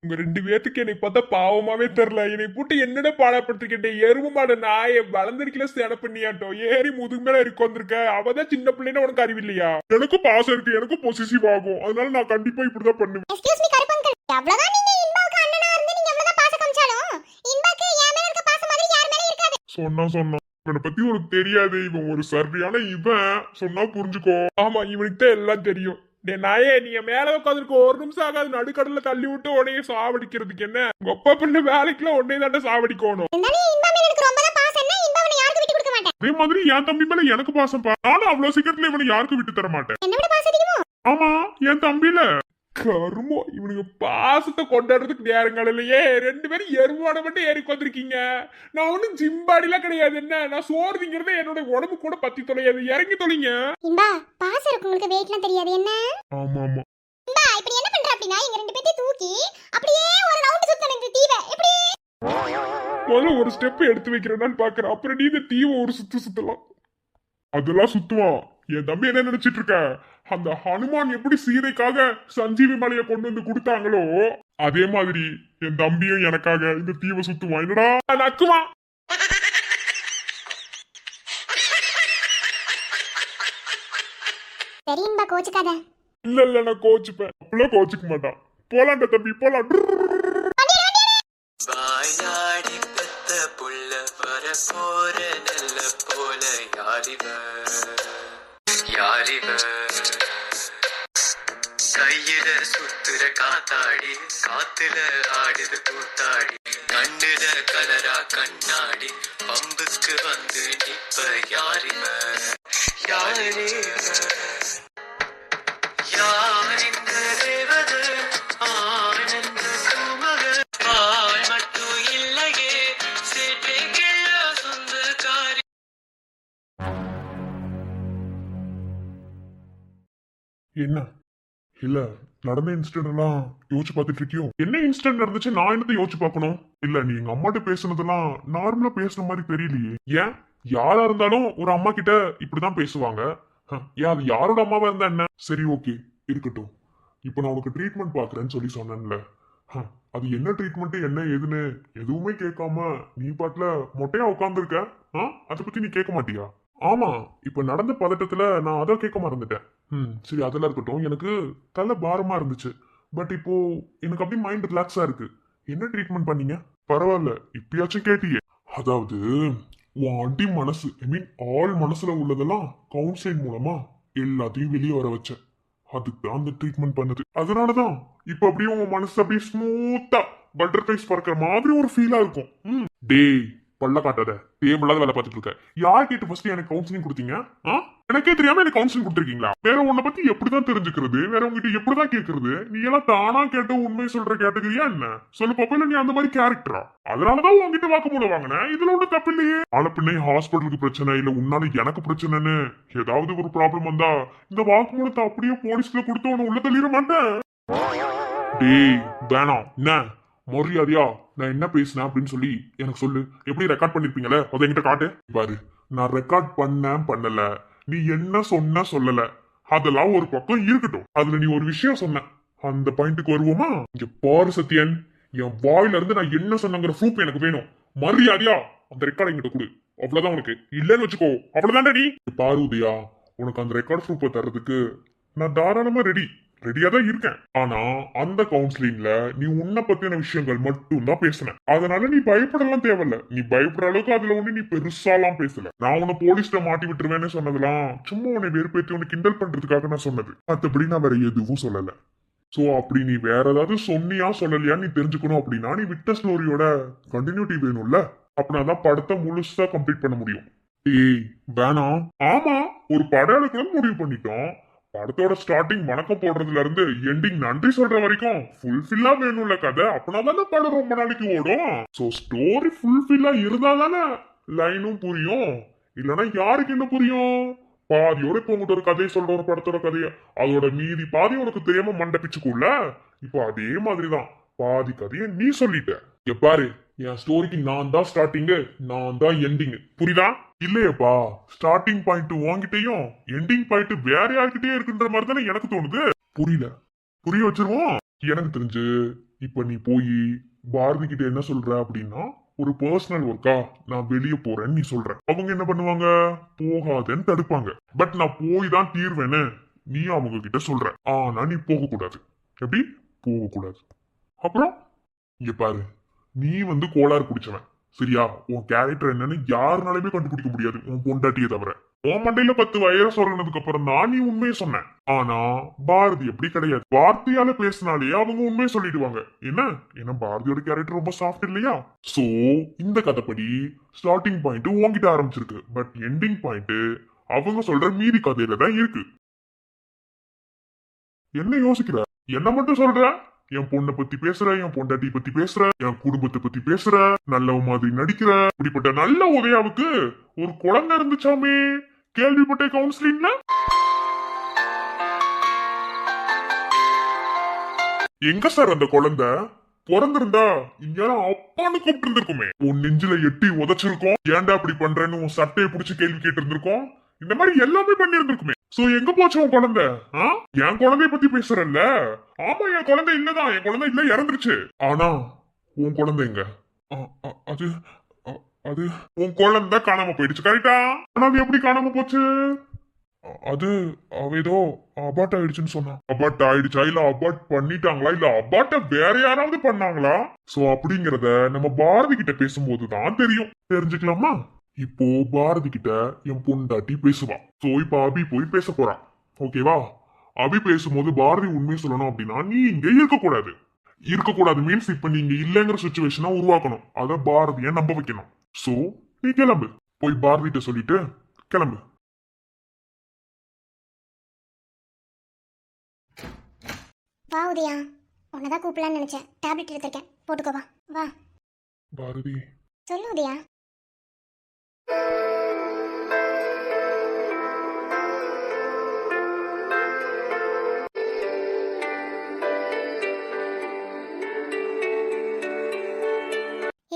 உங்க 2 பேத்துக்கு என்னை பார்த்தா பாவமாவே தெரியல. என்னை போட்டு என்னடா பாடப்படுத்திக்கிட்டே எரும மாட நாய வளர்ந்துருக்கல சேட பண்ணியாட்டோம். ஏறி முதுகு மேல இருக்கு வந்திருக்க. அவதான் சின்ன பிள்ளைன்னு உனக்கு அறிவில்லையா? எனக்கும் பாசம் இருக்கு, எனக்கும் பொசிசிவ் ஆகும். அதனால நான் கண்டிப்பா இப்படிதான் பண்ணுவேன். எக்ஸ்கியூஸ் மீ கருப்பங்கல், எவ்வளவுதான் நீங்க இன்பாவுக்கு அண்ணனா இருந்து நீங்க எவ்வளவுதான் பாசம் காமிச்சாலும் இன்பாக்கு என் மேல இருக்க பாசம் மாதிரி யார் மேல இருக்காது. சொன்னா இவனை பத்தி உனக்கு தெரியாது. இவன் ஒரு சரியான இவன். சொன்னா புரிஞ்சுக்கோ. ஆமா, இவனுக்கு தான் எல்லாம் தெரியும். டே நாயே, நீங்க மேல உட்காந்துருக்க 1 நிமிஷம் ஆகாது நடுக்கடல தள்ளி விட்டு உன்னைய சாவடிக்கிறதுக்கு. என்ன உங்க அப்பா பண்ண வேலைக்குள்ள உன்னைய தாண்ட சாவடிக்கணும். அதே மாதிரி என் தம்பி மேல எனக்கு பாசம். நானும் அவ்வளவு சீக்கிரத்துல இவனை யாருக்கும் விட்டு தர மாட்டேன். ஆமா, என் தம்பியில கருமோ இவனுக்கு பாசத்தை கொண்டாடுறதுக்கு நேரங்கள் இல்லையே. 2 பேரும் எருவோட மட்டும் ஏறி வந்திருக்கீங்க. நான் ஒன்னும் ஜிம்பாடிலாம் கிடையாது. என்ன நான் சோறுங்கிறத என்னோட உடம்பு கூட பத்தி தொலையாது. இறங்கி தொலைங்க. இன்பா பாசம் இருக்கு, உங்களுக்கு வெயிட்லாம் தெரியாது என்ன? ஆமா ஆமா. இன்பா இப்போ என்ன பண்ற அப்படினா இங்க 2 பேத்தை தூக்கி அப்படியே ஒரு ரவுண்ட் சுத்தணும் இந்த தீவை. எப்படி முதல்ல ஒரு ஸ்டெப் எடுத்து வைக்கிறேன்னு பாக்குறேன். அப்புறம் நீ இந்த தீவை ஒரு சுத்தலாம். அதெல்லாம் சுத்துவான். என் தம்பி என்ன நினைச்சிட்டு இருக்க? அந்த ஹனுமான் எப்படி சீதைக்காக சஞ்சீவி மலையை கொண்டு வந்து கொடுத்தாங்களோ அதே மாதிரி என் தம்பியும் எனக்காக இந்த தீவை சுத்துவான். என்னடா நக்குவான். சரி இன்பா கோச்சுக்காத. இல்ல நான் கோச்சுப்பேன். அப்படிலாம் கோச்சுக்க மாட்டான். போலாண்ட தம்பி போலாம். வாயாடி பெத்த புள்ள வர போற நல்ல போல யாரிவ யாரிவ கையில சுத்துற காத்தாடி காத்துல ஆடுது கூத்தாடி கண்ணுல கலரா கண்ணாடி பம்புக்கு வந்து நிப்ப யாரிவ யாரிவ யாரிந்த தேவதை ஆனந்த சுமக ஆள் மட்டும் இல்லையே சேட்டைக்கெல்லாம் சொந்தக்காரி. என்ன இல்ல நடந்த இன்சிடென்ட் எல்லாம் யோசிச்சு பார்த்துட்டு இருக்கியோ? என்ன இன்சிடென்ட் நடந்துச்சு? நான் என்னத்தை யோசிச்சு பார்க்கணும்? இல்ல நீ எங்க அம்மாட்ட பேசுனதெல்லாம் நார்மலா பேசுற மாதிரி தெரியலையே. ஏன் யாரா இருந்தாலும் ஒரு அம்மா கிட்ட இப்படிதான் பேசுவாங்க. ஏன் அது யாரோட அம்மாவா இருந்தா என்ன? சரி ஓகே இருக்கட்டும். இப்ப நான் உனக்கு ட்ரீட்மெண்ட் பாக்குறேன்னு சொல்லி சொன்னேன்ல, அது என்ன ட்ரீட்மெண்ட் என்ன ஏதுன்னு எதுவுமே கேட்காம நீ பாட்டுல மொட்டையா உட்காந்துருக்க. அதை பத்தி நீ கேட்க மாட்டியா? ஆமா, இப்ப நடந்த பதட்டத்துல நான் அதை கேட்க மறந்துட்டேன். சரி அதெல்லாம் இருக்கட்டும். எனக்கு தலை பாரமா இருந்துச்சு. பட் இப்போ எனக்கு அப்படியே மைண்ட் ரிலாக்ஸா இருக்கு. என்ன ட்ரீட்மெண்ட் பண்ணீங்க? பரவாயில்ல இப்பயாச்சும் கேட்டியே. அதாவது உன் அடி மனசு ஐ மீன் ஆள் மனசுல உள்ளதெல்லாம் கவுன்சிலிங் மூலமா எல்லாத்தையும் வெளியே வர வச்சேன். அதுக்கு தான் அந்த ட்ரீட்மெண்ட் பண்ணது. அதனாலதான் இப்ப அப்படியே உன் மனசு அப்படியே ஸ்மூத்தா பட்டர்ஃபிளைஸ் பறக்கிற மாதிரி ஒரு ஃபீலா இருக்கும். டேய் பல்ல காட்டாத, தேவையில்லாத வேலை பார்த்துட்டு இருக்க. யார் கேட்டு ஃபர்ஸ்ட் எனக்கு கவுன்சிலிங் கொடுத்தீங்க? எனக்கே தெரியாம எனக்கு கவுன்சிலிங் கொடுத்துருக்கீங்களா? வேற உன்னை பத்தி எப்படிதான் தெரிஞ்சுக்கிறது? வேற உங்ககிட்ட எப்படிதான் கேட்கறது? நீ எல்லாம் தானா கேட்டு உண்மை சொல்ற கேட்டகரியா என்ன? சொல்லு பாப்பா, நீ அந்த மாதிரி கேரக்டரா? அதனாலதான் உங்ககிட்ட வாக்குமூலம் வாங்கினேன். இதுல ஒன்றும் தப்பு இல்லையே. ஆன பின்ன ஹாஸ்பிட்டலுக்கு பிரச்சனை இல்ல உன்னால எனக்கு பிரச்சனைன்னு ஏதாவது ஒரு ப்ராப்ளம் வந்தா இந்த வாக்குமூலத்தை அப்படியே போலீஸ்ல கொடுத்து உன்னை உள்ள தள்ளிட மாட்டேன். டேய் வேணாம். என்ன மரியாதையா நான் என்ன பேசினேன் அப்படின்னு சொல்லி எனக்கு சொல்லு. எப்படி ரெக்கார்ட் பண்ணிருப்பீங்களே அதை என்கிட்ட காட்டு. பாரு, நான் ரெக்கார்ட் பண்ணல, நீ என்ன சொன்ன சொல்லல, அதெல்லாம் ஒரு பக்கம் இருக்கட்டும். அதுல நீ ஒரு விஷயம் சொன்ன, அந்த பாயிண்ட்டுக்கு வருவோமா? இங்க பாரு சத்யன், என் வாயில இருந்து நான் என்ன சொன்னங்கிற ப்ரூஃப் எனக்கு வேணும். மரியாதையா அந்த ரெக்கார்ட் என்கிட்ட கொடு. அவ்வளவுதான். உனக்கு இல்லன்னு வச்சுக்கோ, அவ்வளவுதான். நீ பாரு உதயா, உனக்கு அந்த ரெக்கார்ட் ப்ரூஃப் தர்றதுக்கு நான் தாராளமா ரெடியா தான் இருக்கேன். ஆனா அந்த கவுன்சிலிங்ல நீ உன்னை பத்தின விஷயங்கள் மட்டும் தான் பேசின. அதனால நீ பயப்படலாம் தேவையில்ல. நீ பயப்படுற அளவுக்கு அதுல ஒண்ணு நீ பெருசாலாம் பேசல. நான் உன்னை போலீஸ்ல மாட்டி விட்டுருவேன்னு சொன்னதெல்லாம் சும்மா உன்னை வெறுப்பேற்றி உன்னை கிண்டல் பண்றதுக்காக நான் சொன்னது. மத்தபடி நான் வேற எதுவும் சொல்லல. சோ அப்படி நீ வேற ஏதாவது சொன்னியா சொல்லலையா நீ தெரிஞ்சுக்கணும் அப்படின்னா நீ விட்ட ஸ்டோரியோட கண்டினியூட்டி வேணும்ல. அப்படின்னாதான் படத்தை முழுசா கம்ப்ளீட் பண்ண முடியும். ஏய் வேணாம். ஆமா, ஒரு படம் எடுக்கணும்னு முடிவு பண்ணிட்டோம். படத்தோட ஸ்டார்டிங் வணக்கம் போடுறதுல இருந்து எண்டிங் நன்றி சொல்ற வரைக்கும் ஃபுல்ஃபில்லா வேணும்ல கதை. அப்படின்னா படம் ரொம்ப நாளைக்கு ஓடும். சோ ஸ்டோரி ஃபுல்ஃபில்லா இருந்தா தானே லைனும் புரியும். இல்லைன்னா யாருக்கு என்ன புரியும்? பாதியோட இப்போ உங்கள்கிட்ட ஒரு கதையை சொல்ற ஒரு படத்தோட கதைய அதோட மீதி பாதி உனக்கு தெரியாம மண்டை பிச்சுக்குள்ள. இப்போ அதே மாதிரிதான் பாதி கதையை நீ சொல்லிட்ட. பாரு, என் ஸ்டோரிக்கு நான் தான் ஸ்டார்டிங்கு, நான் தான் எண்டிங். புரியுதா? இல்லையப்பா, ஸ்டார்டிங் பாயிண்ட் உன்கிட்டயும் எண்டிங் பாயிண்ட் வேற யார்கிட்டயே இருக்குன்ற மாதிரி தானே எனக்கு தோணுது. புரியல, புரிய வச்சிருவோம். எனக்கு தெரிஞ்சு இப்ப நீ போய் பாரதி கிட்ட என்ன சொல்ற அப்படின்னா, ஒரு பர்சனல் ஒர்க்கா நான் வெளியே போறேன்னு நீ சொல்ற. அவங்க என்ன பண்ணுவாங்க? போகாதன்னு தடுப்பாங்க. பட் நான் போய் தான் தீர்வேன்னு நீ அவங்க கிட்ட சொல்ற. ஆனா நீ போக கூடாது. எப்படி போக கூடாது? அப்புறம் இங்க பாரு, நீ கோளாறு குடிச்சவன் சரியா? உன் கேரக்டர் என்னன்னு யாருனாலுமே கண்டுபிடிக்க முடியாது உன் பொண்டாட்டியை தவிர. உன் மண்டையில 10 வயசு சொல்றதுக்கு அப்புறம் தான் நீ உண்மையை சொன்ன. ஆனா பாரதி எப்படி கிடையாது. வார்த்தையால பேசினாலே அவங்க உண்மையை சொல்லிடுவாங்க. என்ன பாரதியோட கேரக்டர் ரொம்ப சாஃப்ட் இல்லையா? சோ இந்த கதைப்படி ஸ்டார்டிங் பாயிண்ட் உன்கிட்ட ஆரம்பிச்சிருக்கு. பட் எண்டிங் பாயிண்ட் அவங்க சொல்ற மீதி கதையில தான் இருக்கு. என்ன யோசிக்கிற? என்ன மட்டும் சொல்ற? என் பொண்ணை பத்தி பேசுற, என் பொண்டாட்டி பத்தி பேசுற, என் குடும்பத்தை பத்தி பேசுற, நல்ல மாதிரி நடிக்கிற. இப்படிப்பட்ட நல்ல உதயாவுக்கு ஒரு குழந்தை இருந்துச்சாமே, கேள்விப்பட்ட கவுன்சிலிங்ல. எங்க சார் அந்த குழந்தை? பிறந்திருந்தா இங்கெல்லாம் அப்பான்னு கூப்பிட்டு இருந்திருக்குமே. உன் நெஞ்சில எட்டி உதச்சிருக்கோம். ஏன்டா அப்படி பண்றேன்னு உன் சட்டையை பிடிச்சி கேள்வி கேட்டு இருந்திருக்கோம். இந்த மாதிரி எல்லாமே பண்ணி இருந்திருக்குமே. சோ எங்க போச்சு உன் குழந்தை? என் குழந்தைய பத்தி பேசுறல்ல? ஆமா, என் குழந்தை இல்லதான். என் குழந்தை இல்ல, இறந்துருச்சு. ஆனா உன் குழந்தை எங்க? அது அது உன் குழந்தை காணாம போயிடுச்சு. கரெக்டா? ஆனா அது எப்படி காணாம போச்சு? அது அவ ஏதோ அபார்ட் ஆயிடுச்சுன்னு சொன்னா. அபார்ட் ஆயிடுச்சா இல்ல அபார்ட் பண்ணிட்டாங்களா இல்ல அபார்ட்ட வேற யாராவது பண்ணாங்களா? சோ அப்படிங்கறத நம்ம பாரதி கிட்ட பேசும்போது தான் தெரியும். தெரிஞ்சுக்கலாமா? இப்போ பாரதி கிட்ட என் பொண்டாட்டி பேசுவா. சோ இப்ப அபி போய் பேச போறான். ஓகேவா? அபி பேசும்போது பாரதி உண்மையை சொல்லணும் அப்படின்னா நீ இங்க இருக்கக்கூடாது மீன்ஸ் இப்ப நீங்க இல்லைங்கிற சுச்சுவேஷனை உருவாக்கணும். அத பாரதிய நம்ப வைக்கணும். சோ நீ கிளம்பு, போய் பாரதிட்ட சொல்லிட்டு கிளம்பு. வா உதயா, உன்னதான் கூப்பிடலான்னு நினைச்சேன். டேப்லெட் எடுத்திருக்கேன், போட்டுக்கோவா. வா. பாரதி சொல்லு உதயா.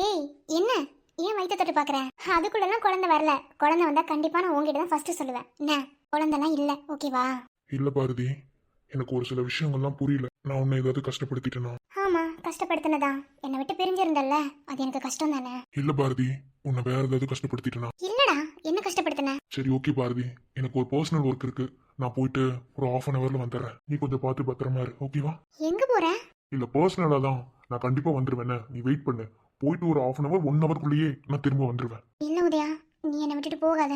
ஏய் என்ன, ஏன் வயிற்ற தொட்டு பாக்குற? அதுக்குள்ளலாம் குழந்தை வரல. குழந்தை வந்தா கண்டிப்பா நான் உங்ககிட்ட தான் ஃபர்ஸ்ட் சொல்லுவேன். என்ன குழந்தைலாம் இல்ல, ஓகேவா? இல்ல பாரதி, எனக்கு ஒரு சில விஷயங்கள்லாம் புரியல. நான் உன்னை ஏதாவது கஷ்டப்படுத்திட்டேனா? ஆமா, கஷ்டப்படுத்தினதா. என்னை விட்டு பிரிஞ்சிருந்தல்ல, அது எனக்கு கஷ்டம் தானே. இல்ல பாரதி, உன்னை வேற ஏதாவது கஷ்டப்படுத்திட்டேனா? இல்லடா, என்ன கஷ்டப்படுத்தின? சரி ஓகே பாரதி, எனக்கு ஒரு பர்சனல் ஒர்க் இருக்கு. நான் போயிட்டு ஒரு 1/2 hourல வந்துடுறேன். நீ கொஞ்சம் பார்த்து பத்திரமா இரு, ஓகேவா? எங்க போற? இல்ல பர்சனலா தான். நான் கண்டிப்பா வந்துருவேன். நீ வெயிட் பண்ணு. போயிட்டு ஒரு 1/2 hour 1 hourக்குள்ளேயே நான் திரும்ப வந்துருவேன். இல்ல உதயா, நீ என்னை விட்டுட்டு போகாத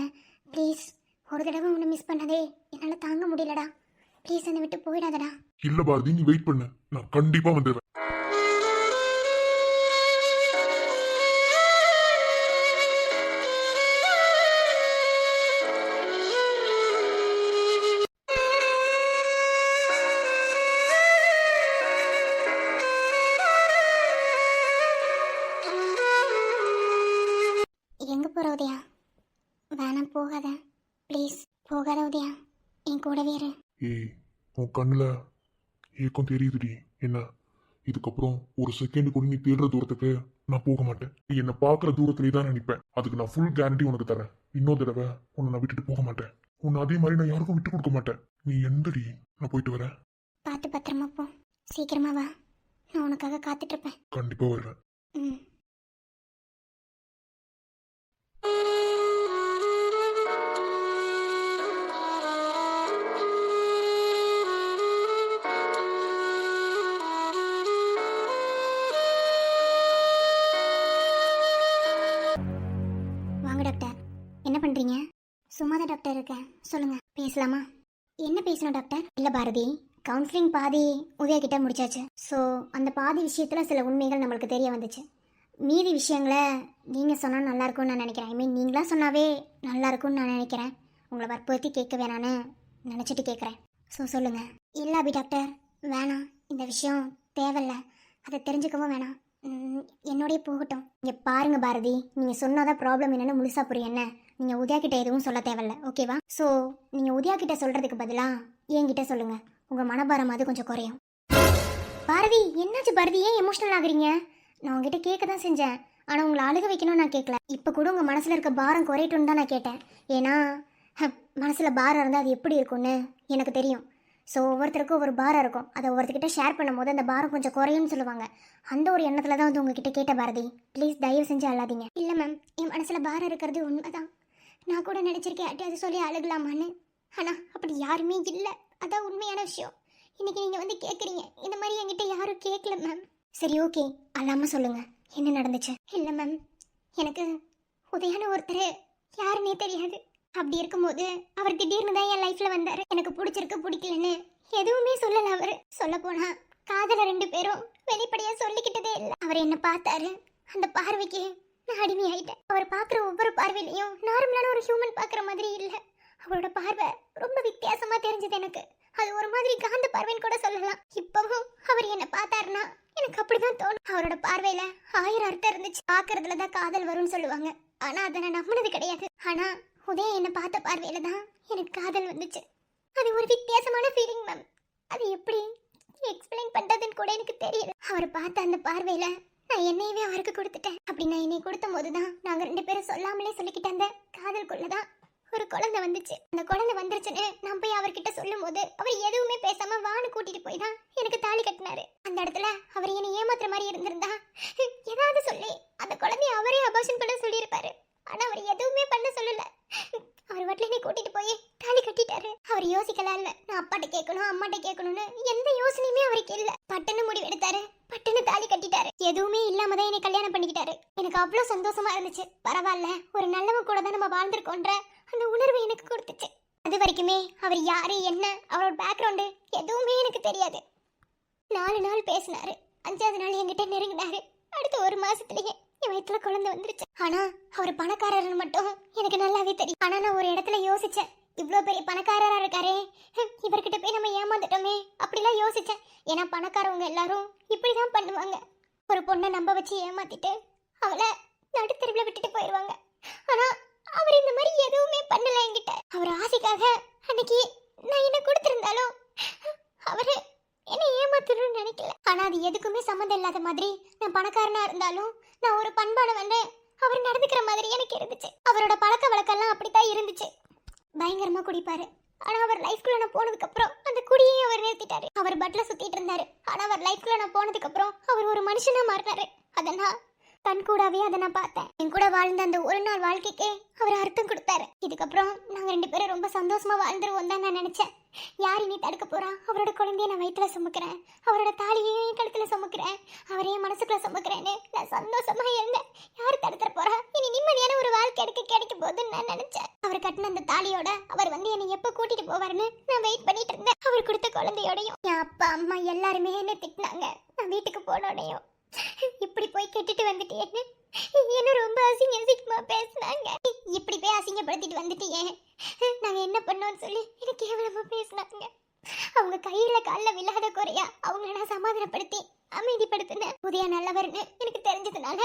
ப்ளீஸ். ஒரு தடவை உன்னை மிஸ் பண்ணதே என்னால தாங்க முடியலடா. ப்ளீஸ் என்னை விட்டு போயிடாதடா. இல்ல பாரதி, நீ வெயிட் பண்ணு. நான் கண்டிப்பா வந்துருவேன். எங்க போற உதயா? வேணாம், போகாத ப்ளீஸ். போகாத உதயா, என் கூடவே இரு. ஏய், உன் கண்ணுல ஏக்கம் தெரியுதுடி. என்ன, இதுக்கப்புறம் ஒரு செகண்ட் கூட நீ தேடுற தூரத்துக்கு நான் போக மாட்டேன். நீ என்ன பாக்குற தூரத்திலே தான் நினைப்பேன். அதுக்கு நான் ஃபுல் கேரண்டி உனக்கு தரேன். இன்னொரு தடவை உன்னை நான் விட்டுட்டு போக மாட்டேன். உன்னை அதே மாதிரி நான் யாருக்கும் விட்டு கொடுக்க மாட்டேன். நீ எந்தடி? நான் போயிட்டு வரேன். பார்த்து பத்திரமா போ. சீக்கிரமா வா, நான் உனக்காக காத்துட்டு இருப்பேன். கண்டிப்பா வருவேன். ம். வாங்க டாக்டர், என்ன பண்றீங்க? சும்மாதான் டாக்டர் இருக்கேன், சொல்லுங்க. பேசலாமா? என்ன பேசணும் டாக்டர்? இல்ல பாரதி, கவுன்சிலிங் பாதி உதய கிட்ட முடிச்சாச்சு. ஸோ அந்த பாதி விஷயத்துல சில உண்மைகள் நம்மளுக்கு தெரிய வந்துச்சு. மீதி விஷயங்களை நீங்க சொன்னா நல்லா இருக்கும்னு நான் நினைக்கிறேன். ஐ மீன் நீங்களா சொன்னாவே நல்லா இருக்கும்னு நான் நினைக்கிறேன். உங்களை வற்புறுத்தி கேட்க வேணான்னு நினைச்சிட்டு கேட்குறேன். ஸோ சொல்லுங்க. இல்ல அபி டாக்டர், வேணாம், இந்த விஷயம் தேவையில்ல, அதை தெரிஞ்சுக்கவும் வேணாம். என்னோடய போகட்டும். இங்கே பாருங்க பாரதி, நீங்கள் சொன்னாதான் ப்ராப்ளம் என்னென்னு முழுசா புரியும். என்ன, நீங்கள் உதயா கிட்ட எதுவும் சொல்ல தேவையில்ல, ஓகேவா? ஸோ நீங்கள் உதயா கிட்ட சொல்கிறதுக்கு பதிலாக என்கிட்ட சொல்லுங்கள். உங்கள் மனபாரம் அது கொஞ்சம் குறையும். பாரதி, என்னாச்சு பாரதி, ஏன் எமோஷனல் ஆகுறீங்க? நான் உங்ககிட்ட கேட்க தான் செஞ்சேன், ஆனால் உங்களை அழுக வைக்கணும்னு நான் கேட்கல. இப்போ கூட உங்கள் மனசில் இருக்க பாரம் குறையட்டும்னு தான் நான் கேட்டேன். ஏன்னா மனசில் பாரம் இருந்தால் அது எப்படி இருக்கும்னு எனக்கு தெரியும். ஸோ ஒவ்வொருத்தருக்கும் ஒவ்வொரு பாரம் இருக்கும். அதை ஒவ்வொருத்தர்கிட்ட ஷேர் பண்ணும்போது அந்த பாரம் கொஞ்சம் குறையும்னு சொல்லுவாங்க. அந்த ஒரு எண்ணத்தில் தான் வந்து உங்ககிட்ட கேட்ட பாரதி. ப்ளீஸ் தயவு செஞ்சு அழாதீங்க. இல்லை மேம், என் மனசில் பாரம் இருக்கிறது உண்மைதான். நான் கூட நினச்சிருக்கேன் அது சொல்லி அழுகலாமான்னு. ஆனால் அப்படி யாருமே இல்லை, அதான் உண்மையான விஷயம். இன்னைக்கு நீங்கள் வந்து கேட்குறீங்க, இந்த மாதிரி என்கிட்ட யாரும் கேட்கல மேம். சரி ஓகே, அல்லாமல் சொல்லுங்கள், என்ன நடந்துச்சு? இல்லை மேம், எனக்கு உதயான ஒருத்தர் யாருன்னே தெரியாது. அப்படி இருக்கும்போது அவர் திடீர்னு தான் என் லைஃப்ல வந்தாரு. எனக்கு பிடிச்சிருக்கு பிடிக்கலன்னு எதுவுமே சொல்லல. அவர் சொல்ல போனா காதல 2 பேரும் வெளிப்படையா சொல்லிக்கிட்டதே இல்லை. அவர் என்ன பார்த்தாரு, அந்த பார்வைக்கு நான் அடிமையாயிட்டேன். அவர் பார்க்குற ஒவ்வொரு பார்வையிலையும் நார்மலான ஒரு ஹியூமன் பார்க்குற மாதிரி இல்லை. அவரோட பார்வை ரொம்ப வித்தியாசமா தெரிஞ்சது எனக்கு. அது ஒரு மாதிரி காந்த பார்வைன்னு கூட சொல்லலாம். இப்பவும் அவர் என்ன பார்த்தாருன்னா எனக்கு அப்படிதான் தோணும். அவரோட பார்வையில 1000 அர்த்தம் இருந்துச்சு. பார்க்கறதுலதான் காதல் வரும்னு சொல்லுவாங்க, ஆனா அதை நான் நம்பினது கிடையாது. ஆனா உதய என்ன பார்த்த பார்வையில தான் எனக்கு காதல் வந்துச்சு. அது ஒரு வித்தியாசமான ஃபீலிங் மேம். அது எப்படி எக்ஸ்பிளைன் பண்றதுன்னு கூட எனக்கு தெரியல. அவர் பார்த்த அந்த பார்வையில நான் என்னையவே அவருக்கு கொடுத்துட்டேன். அப்படி நான் என்னை கொடுத்த போதுதான் நாங்க 2 பேரும் சொல்லாமலே சொல்லிக்கிட்ட அந்த காதலுக்குள்ளதான் ஒரு குழந்தை வந்துச்சு. அந்த குழந்தை வந்துருச்சுன்னு நான் போய் அவர்கிட்ட சொல்லும் போது அவர் எதுவுமே பேசாம வான்னு கூட்டிட்டு போய் தான் எனக்கு தாலி கட்டினாரு. அந்த இடத்துல அவர் என்னை ஏமாத்துற மாதிரி இருந்திருந்தா ஏதாவது சொல்லி அந்த குழந்தைய அவரே அபார்ஷன் பண்ண சொல்லியிருப்பாரு. ஆனா அவர் எதுவுமே பண்ண சொல்லல. அவர் வட்டில என்னை கூட்டிட்டு போய் தாலி கட்டிட்டாரு. தோணுச்சு, பரவாயில்ல ஒரு நல்லவன் கூட தான் நம்ம வாழ்ந்திருக்கோன்ற அந்த உணர்வு எனக்கு கொடுத்துச்சு. அது வரைக்குமே அவர் யாரு என்ன அவரோட பேக்ரவுண்டு எதுவுமே எனக்கு தெரியாது. 4 நாள் பேசினாரு, 5வது நாள் என்கிட்ட நெருங்கினாரு. அடுத்த 1 மாசத்துலயே என் வயிற்றுல குழந்தை வந்துருச்சு. ஆனா அவர் பணக்காரர்னு மட்டும் எனக்கு நல்லாவே தெரியும். ஆனா நான் ஒரு இடத்துல யோசிச்சேன், இவ்வளோ பெரிய பணக்காரரா இருக்காரே, இவர்கிட்ட போய் நம்ம ஏமாந்துட்டோமே அப்படிலாம் யோசிச்சேன். ஏன்னா பணக்காரவங்க எல்லாரும் இப்படிதான் பண்ணுவாங்க. ஒரு பொண்ணை நம்ப வச்சு ஏமாத்திட்டு அவளை நடுத்தெருவில் விட்டுட்டு போயிடுவாங்க. ஆனா அவர் இந்த மாதிரி எதுவுமே பண்ணல என்கிட்ட. அவர் ஆசைக்காக அன்னைக்கு நான் என்ன கொடுத்திருந்தாலும் அவரு என்ன ஏமாத்தணும்னு நினைக்கல. ஆனா அது எதுக்குமே சம்மந்தம் இல்லாத மாதிரி நான் பணக்காரனா இருந்தாலும் நான் ஒரு பண்பாடு வந்து அவர் நடந்துக்கிற மாதிரி எனக்கு இருந்துச்சு. அவரோட பழக்க வழக்கெல்லாம் அப்படித்தான் இருந்துச்சு. பயங்கரமா குடிப்பாரு. ஆனா அவர் லைஃப்குள்ள நான் போனதுக்கு அப்புறம் அந்த குடியை அவர் நிறுத்திட்டாரு. அவர் பட்ல சுத்திட்டு இருந்தாரு. ஆனா அவர் லைஃப்குள்ள நான் போனதுக்கு அப்புறம் அவர் ஒரு மனுஷனா மாறினாரு. அதை நான் கண் கூடாவே அதை நான் பார்த்தேன். என் கூட வாழ்ந்த அந்த ஒரு நாள் வாழ்க்கைக்கே அவர் அர்த்தம் கொடுத்தாரு. இதுக்கப்புறம் நாங்க 2 பேரும் ரொம்ப சந்தோஷமா வாழ்ந்துருவோம் தான் நான் நினைச்சேன். யார் இனி தடுக்க போறா? அவரோட குழந்தைய நான் வயிற்றுல சுமக்கிறேன், அவரோட தாலியையும் என் கழுத்துல சுமக்கிறேன், அவரையும் மனசுக்குள்ள சுமக்கிறேன்னு நான் சந்தோஷமா இருந்தேன். யார் தடுத்துற போறா? இனி நிம்மதியான ஒரு வாழ்க்கை எனக்கு கிடைக்க போகுதுன்னு நான் நினைச்சேன். அவர் கட்டின அந்த தாலியோட அவர் வந்து என்னை எப்ப கூட்டிட்டு போவாருன்னு நான் வெயிட் பண்ணிட்டு இருந்தேன். அவர் கொடுத்த குழந்தையோடையும் என் அப்பா அம்மா எல்லாருமே என்ன திட்டினாங்க. நான் வீட்டுக்கு போனோடையும் இப்படி போய் கெட்டுட்டு வந்துட்டேன்னு என்ன ரொம்ப அசிங்கமா பேசினாங்க. இப்படி போய் அசிங்கப்படுத்திட்டு வந்துட்டியே, நாங்க என்ன பண்ணோம்னு சொல்லி எனக்கு கேவலமா பேசினாங்க. அவங்க கையில காலில் விழாத குறையா அவங்கள நான் சமாதானப்படுத்தி அமைதிப்படுத்தினேன். உதயா நல்லவர்னு எனக்கு தெரிஞ்சதுனால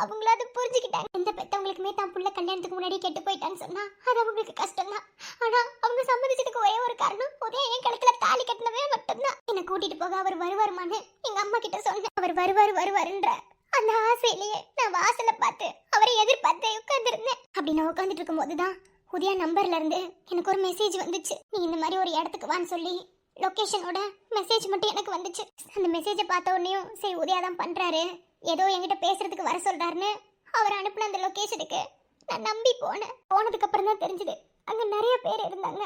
அவங்களும் அதை புரிஞ்சுக்கிட்டாங்க. எந்த பெத்தவங்களுக்குமே தான் புள்ள கல்யாணத்துக்கு முன்னாடி கெட்டு போயிட்டான்னு சொன்னா அது அவங்களுக்கு கஷ்டம் தான். ஆனா அவங்க சம்மதிச்சதுக்கு ஒரே ஒரு காரணம், உதயா என் கழுத்துல தாலி கட்டினவே மட்டும்தான். என்னை கூட்டிட்டு போக அவர் வருவாருமான்னு எங்க அம்மா கிட்ட சொன்னேன். அவர் வருவாருன்ற அந்த ஆசையிலேயே நான் வாசலை பார்த்து அவரை எதிர்பார்த்து உட்கார்ந்துருந்தேன். அப்படி நான் உட்காந்துட்டு இருக்கும் போதுதான் உதயா நம்பர்ல இருந்து எனக்கு ஒரு மெசேஜ் வந்துச்சு. நீ இந்த மாதிரி ஒரு இடத்துக்கு வான்னு சொல்லி லொகேஷனோட மெசேஜ் மட்டும் எனக்கு வந்துச்சு. அந்த மெசேஜை பார்த்த உடனேயும் சரி உதயா தான் பண்றாரு, ஏதோ என்கிட்ட பேசுறதுக்கு வர சொல்றாருன்னு அவர் அனுப்பின அந்த லொகேஷனுக்கு நான் நம்பி போனேன். போனதுக்கு அப்புறம் தான் தெரிஞ்சது அங்க நிறைய பேர் இருந்தாங்க.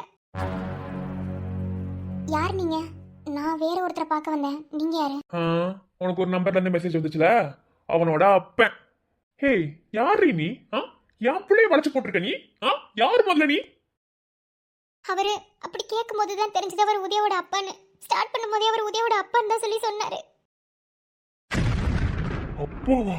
யார் நீங்க? நான் வேற ஒருத்தரை பார்க்க வந்தேன். நீங்க யாரு? உனக்கு ஒரு நம்பர்ல இருந்து மெசேஜ் வந்துச்சுல, அவனோட அப்பன். ஹே யாரு நீ? என் பிள்ளைய வளைச்சு போட்டிருக்க நீ? யாரு முதல்ல நீ? அவரு அப்படி கேட்கும் போதுதான் தெரிஞ்சது அவர் உதயோட அப்பான்னு. ஸ்டார்ட் பண்ணும் போதே அவர் உதயோட அப்பான்னு தான் சொல்லி சொன்னாரு. அப்போவா?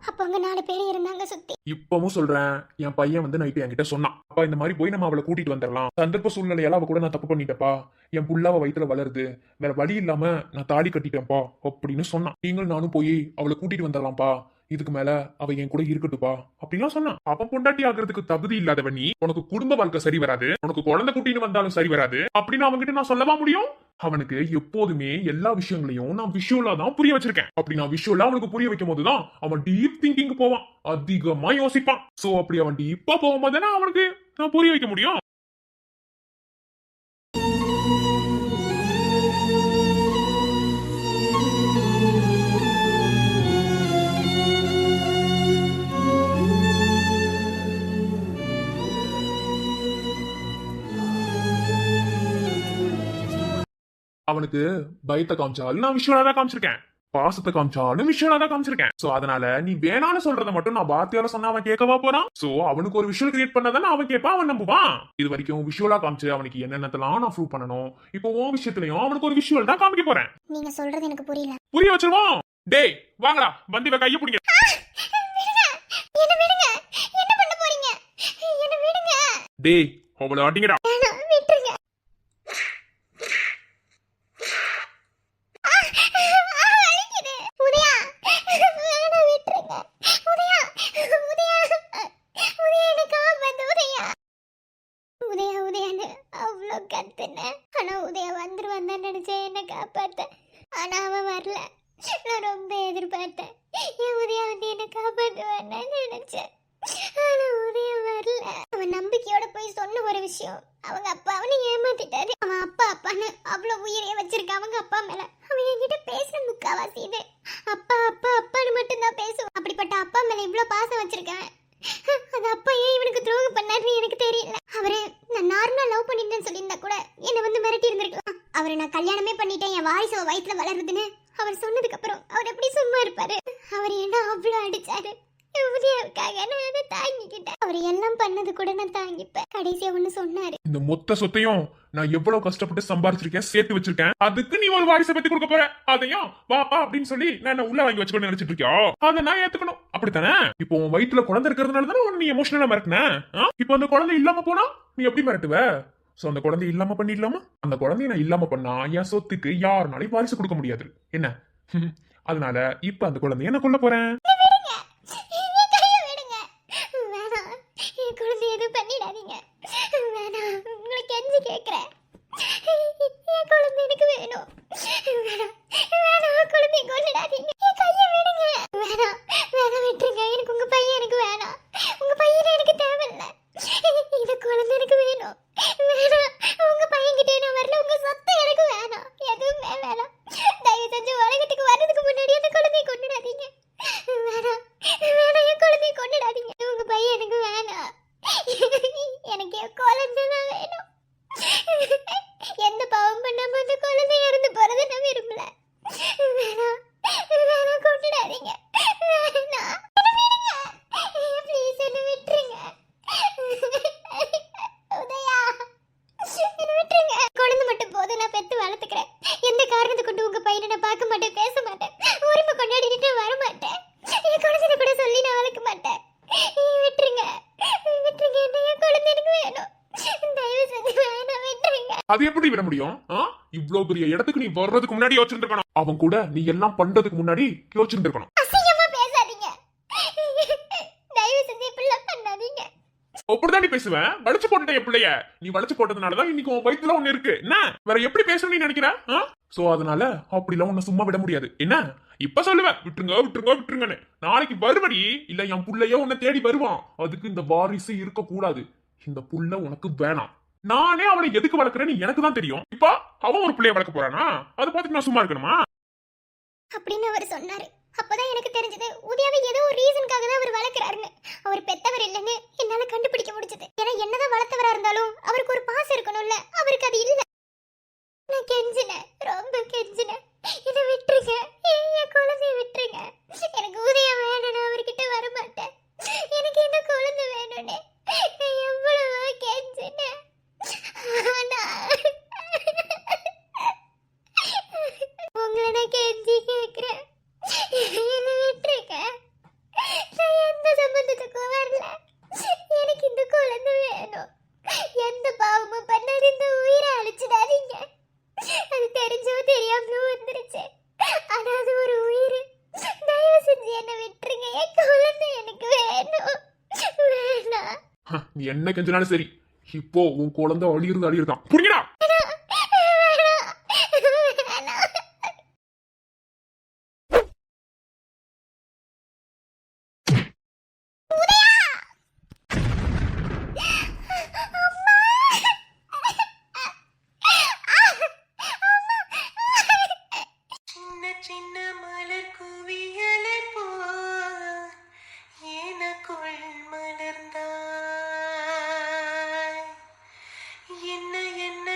அப்ப அங்க 4 பேர் இருந்தாங்க சுத்தி. இப்பவும் சொல்றேன், என் பையன் வந்து நைட்டு என்கிட்ட சொன்னான், அப்பா இந்த மாதிரி போய் நம்ம அவளை கூட்டிட்டு வந்துடலாம், சந்தர்ப்ப சூழ்நிலையால அவ கூட நான் தப்பு பண்ணிட்டப்பா, என் புள்ளாவ வயிற்றுல வளருது, வேற வழி இல்லாம நான் தாலி கட்டிட்டேன்ப்பா அப்படின்னு சொன்னான். நீங்களும் நானும் போய் அவளை கூட்டிட்டு வந்துடலாம்ப்பா, இதுக்கு மேல அவ என் கூட இருக்கட்டுப்பா அப்படிலாம் சொன்னான். அவன் பொண்டாட்டி ஆகிறதுக்கு தகுதி இல்லாதவன் நீ, உனக்கு குடும்ப வாழ்க்கை சரி வராது, உனக்கு குழந்தை குட்டின்னு வந்தாலும் சரி வராது அப்படின்னு அவன்கிட்ட நான் சொல்லவா முடியும்? அவனுக்கு எப்போதுமே எல்லா விஷயங்களையும் நான் விஷுவலா தான் புரிய வச்சிருக்கேன். அப்படி நான் விஷுவலா அவனுக்கு புரிய வைக்கும் போதுதான் அவன் டீப் திங்கிங் போவான், அதிகமா யோசிப்பான். சோ அப்படி அவன் டீப்பா போகும்போது அவனுக்கு நான் புரிய வைக்க முடியும். அவனுக்கு பயத்தை காமிச்சாலும் நான் விஷுவலா தான் காமிச்சிருக்கேன், பாசத்தை காமிச்சாலும் விஷுவலா தான் காமிச்சிருக்கேன். சோ அதனால நீ வேணான்னு சொல்றத மட்டும் நான் வார்த்தையால சொன்னா அவன் கேட்கவா போறான்? சோ அவனுக்கு ஒரு விஷுவல் கிரியேட் பண்ணதானே அவன் கேட்பான், அவன் நம்புவான். இது வரைக்கும் விஷுவலா காமிச்சு அவனுக்கு என்னென்னத்தெல்லாம் நான் ப்ரூவ் பண்ணணும். இப்போ உன் விஷயத்துலயும் அவனுக்கு ஒரு விஷுவல் தான் காமிக்க போறேன். நீங்க சொல்றது எனக்கு புரியல. புரிய வச்சிருவோம். டேய் வாங்கடா, வந்து இவ கைய பிடிங்க. என்ன விடுங்க. என்ன பண்ண போறீங்க? என்ன விடுங்க. டேய் அவளை ஆட்டிங்கடா. விட்டுருங்க. உதயா வேணாம், விட்டுருங்க. உதயா உதயா உதயா என்ன காப்பாத்து. உதயா உதயா உதயான்னு அவ்வளோ கத்துனேன். ஆனா உதயா வந்துருவான் தான் நினைச்சேன் என்ன காப்பாத்த. ஆனா அவன் வரல. நான் ரொம்ப எதிர்பார்த்தேன், என் உதயா வந்து என்ன காப்பாத்துவான்னு நினைச்சேன். ஆனா உதயா வரல. அவன் நம்பிக்கையோட போய் சொன்ன ஒரு விஷயம், அவங்க அப்பா அவனை ஏமாத்திட்டாரு. அவன் அப்பா அப்பான்னு அவ்வளவு உயிரையே வச்சிருக்க அவங்க அப்பா மேல அவன் என்கிட்ட பேசுற முக்காவாசி இது அப்பா அப்பா அப்பான்னு மட்டும்தான் பேசுவான். அப்படிப்பட்ட அப்பா மேல இவ்வளவு பாசம் வச்சிருக்கேன். அந்த அப்பா ஏன் இவனுக்கு துரோகம் பண்ணாருன்னு எனக்கு தெரியல. அவரு நான் நார்மலா லவ் பண்ணிட்டேன்னு சொல்லியிருந்தா கூட என்னை வந்து மிரட்டி இருந்திருக்கலாம். அவரை நான் கல்யாணமே பண்ணிட்டேன், என் வாரிசு வயிற்றுல வளருதுன்னு அவர் சொன்னதுக்கு அப்புறம் அவர் எப்படி சும்மா இருப்பாரு? அவர் என்ன அவ்வளவு அடிச்சாரு உதயாவுக்காக. தாங்கிக்கிட்டேன். அவர் எல்லாம் பண்ணது கூட நான் தாங்கிப்பேன். கடைசியா ஒண்ணு சொன்னாரு. இந்த மொத்த சொத்தையும் நான் எவ்வளவு கஷ்டப்பட்டு சம்பாரிச்சிருக்கேன், சேர்த்து வச்சிருக்கேன். அதுக்கு நீ ஒரு வாரிசை பத்தி கொடுக்க போற, அதையும் வா அப்படின்னு சொல்லி நான் என்ன உள்ள வாங்கி வச்சுக்கணும்னு நினைச்சிட்டு இருக்கியா? அதை நான் ஏத்துக்கணும், அப்படித்தானே? இப்போ உன் வயித்துல குழந்தை இருக்கிறதுனால தானே நீ எமோஷனலா மிரட்டின. இப்போ அந்த குழந்தை இல்லாம போனா நீ எப்படி மிரட்டுவ? சோ அந்த குழந்தை இல்லாம பண்ணிடலாமா? அந்த குழந்தைய நான் இல்லாம பண்ணா என் சொத்துக்கு யாருனாலையும் வாரிசு கொடுக்க முடியாது என்ன. அதனால இப்ப அந்த குழந்தைய நான் கொல்ல போறேன். அது எப்படி விட முடியும்? இவ்வளவு பெரிய இடத்துக்கு நீ வர்றதுக்கு முன்னாடி யோசிச்சிருக்கணும். அவன் கூட நீ எல்லாம் பண்றதுக்கு முன்னாடி யோசிச்சிருக்கணும். அப்படிதான் நீ பேசுவேன். வளைச்சு போட்டுட்டேன் என் பிள்ளைய. நீ வளைச்சு போட்டதுனாலதான் இன்னைக்கு உன் வயித்துல ஒண்ணு இருக்கு என்ன. வேற எப்படி பேசணும்னு நீ நினைக்கிற? சோ அதனால அப்படிலாம் உன்னை சும்மா விட முடியாது என்ன. இப்ப சொல்லுவேன் விட்டுருங்க விட்டுருங்க விட்டுருங்கன்னு. நாளைக்கு வருவடி இல்ல என் புள்ளைய உன்னை தேடி வருவான். அதுக்கு இந்த வாரிசு இருக்க கூடாது. இந்த புள்ள உனக்கு வேணாம். நானே அவனை எதுக்கு வளர்க்கறேன்னு எனக்கு தான் தெரியும். இப்ப அவன் ஒரு பிள்ளைய வளர்க்க போறானா? அதை பார்த்துட்டு நான் சும்மா இருக்கணுமா? அப்படின்னு அவர் சொன்னாரு. அப்பதான் எனக்கு தெரிஞ்சது உதயாவை ஏதோ ஒரு ரீசனுக்காக தான் அவர் வளர்க்கறாருன்னு. அவர் பெத்தவர் இல்லைன்னு என்னால கண்டுபிடிக்க முடிஞ்சது. ஏன்னா என்னதான் வளர்த்தவரா இருந்தாலும் அவருக்கு ஒரு பாசம் இருக்கணும்ல. அவருக்கு அது இல்ல. நான் கெஞ்சினேன், ரொம்ப கெஞ்சினேன். இதை விட்டுருங்க, என் குழந்தைய விட்டுருங்க. எனக்கு உதயா வேணும், நான் அவர்கிட்ட வர மாட்டேன். எனக்கு இந்த குழந்தை வேணும்னு நான் எவ்வளவோ கெஞ்சினேன். உங்களை நான் கெஞ்சி கேட்கிறேன், என்ன விட்டுருங்க. நான் எந்த சம்பந்தத்துக்கும் வரல. எனக்கு இந்த குழந்தை வேணும். எந்த பாவமும் பண்ணாது இந்த உயிரை அழிச்சிடாதீங்க. அது தெரிஞ்சோ தெரியாமலோ வந்துருச்சு. ஆனா அது ஒரு உயிர். தயவு செஞ்சு என்ன விட்டுருங்க. என் குழந்தை எனக்கு வேணும். வேணாம். நீ என்ன கெஞ்சினாலும் சரி, இப்போ உன் குழந்தை அழியிருந்தான். புரியுதா? என்ன என்ன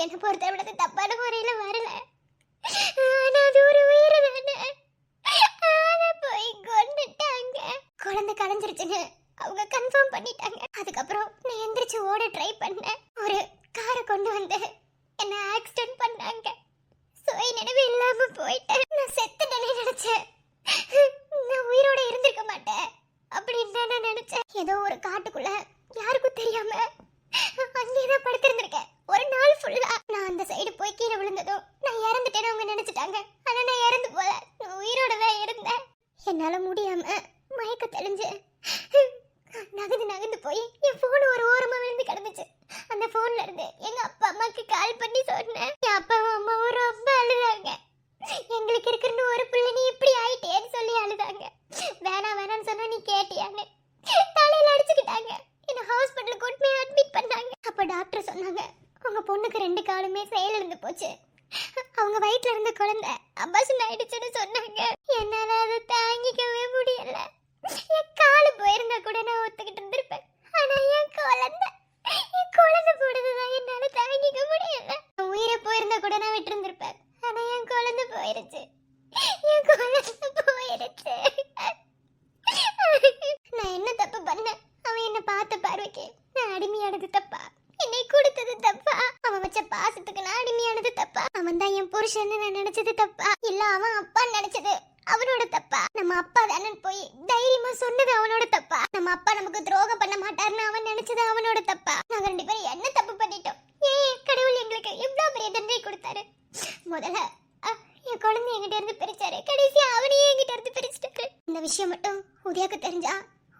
என்ன பொறுத்தவரை தப்பான முறையில வரல. ஆனா அது ஒரு உயிர் தானே. அத போய் கொன்னுட்டாங்க. குழந்தை கலைஞ்சிருச்சுன்னு அவங்க கன்ஃபார்ம் பண்ணிட்டாங்க. அதுக்கப்புறம் நான் எந்திரிச்சு ஓட ட்ரை பண்ணேன். ஒரு காரை கொண்டு வந்து என்ன ஆக்சிடென்ட் பண்ணாங்க. சுய நினைவு இல்லாம போயிட்டேன். நான் செத்துட்டேனே நினைச்சேன். நான் உயிரோட இருந்திருக்க மாட்டேன் அப்படின்னு நான் நினைச்சேன். ஏதோ ஒரு காட்டுக்குள்ள யாருக்கும் தெரியாம அங்கேதான் படுத்திருந்திருக்கேன் ஒரு நாள் ஃபுல்லா. நான் அந்த சைடு போய் கீழே விழுந்ததும் நான் இறந்துட்டேன்னு அவங்க நினைச்சிட்டாங்க. ஆனா நான் இறந்து போல, நான் உயிரோட தான் இருந்தேன். என்னால முடியாம மயக்க தெளிஞ்சு நகர்ந்து போய் என் போன் ஒரு ஓரமா விழுந்து கிடந்துச்சு. அந்த போன்ல இருந்து எங்க அப்பா அம்மாக்கு கால் பண்ணி சொன்னேன். என் அப்பாவும் அம்மாவும் ரொம்ப அழுதாங்க. எங்களுக்கு இருக்கிறன்னு ஒரு பிள்ளை நீ இப்படி ஆயிட்டேன்னு சொல்லி அழுதாங்க. வேணான்னு சொன்னா நீ கேட்டியான்னு தலையில அடிச்சுக்கிட்டாங்க. என்ன ஹாஸ்பிட்டலுக்கு கூட்டி போய் அட்மிட் பண்ணாங்க. அப்ப டாக்டர் சொன்னாங்க உங்க பொண்ணுக்கு 2 காலுமே செயல் இருந்து போச்சு. அவங்க வயிற்றுல இருந்த குழந்தை அபாஷன் ஆயிடுச்சுன்னு சொன்னாங்க. என்னால அதை தாங்கிக்கவே முடியல. என் காலு போயிருந்தா கூட நான் ஒத்துக்கிட்டு இருந்திருப்பேன். ஆனா என் குழந்தை போடுறதுதான் என்னால தாங்கிக்க முடியல. உயிரை போயிருந்தா கூட நான் விட்டு இருந்திருப்பேன். ஆனா என் குழந்தை போயிருச்சு. நான் என்ன தப்பு பண்ணேன்? அவன் என்ன பார்த்த பார்வைக்கு நான் அடிமையானது தப்பா? என்னை கொடுத்தது தப்பா? அவன் வச்ச பாசத்துக்கு நான் அடிமையானது தப்பா? அவன் தான் என் புருஷன் நான் நினைச்சது தப்பா? இல்ல அவன் அப்பா நினைச்சது அவனோட தப்பா? நம்ம அப்பா தானே போய் தைரியமா சொன்னது அவனோட தப்பா? நம்ம அப்பா நமக்கு துரோகம் பண்ண மாட்டாருன்னு அவன் நினைச்சது அவனோட தப்பா? நாங்க 2 பேரும் என்ன தப்பு பண்ணிட்டோம்? ஏன் கடவுள் எங்களுக்கு இவ்வளவு பெரிய தண்டனை கொடுத்தாரு? முதல்ல என் குழந்தை என்கிட்ட இருந்து பிரிச்சாரு. கடைசியா அவனையே என்கிட்ட இருந்து பிரிச்சுட்டாரு. இந்த விஷயம் மட்டும் உதயாக்கு தெரிஞ்சா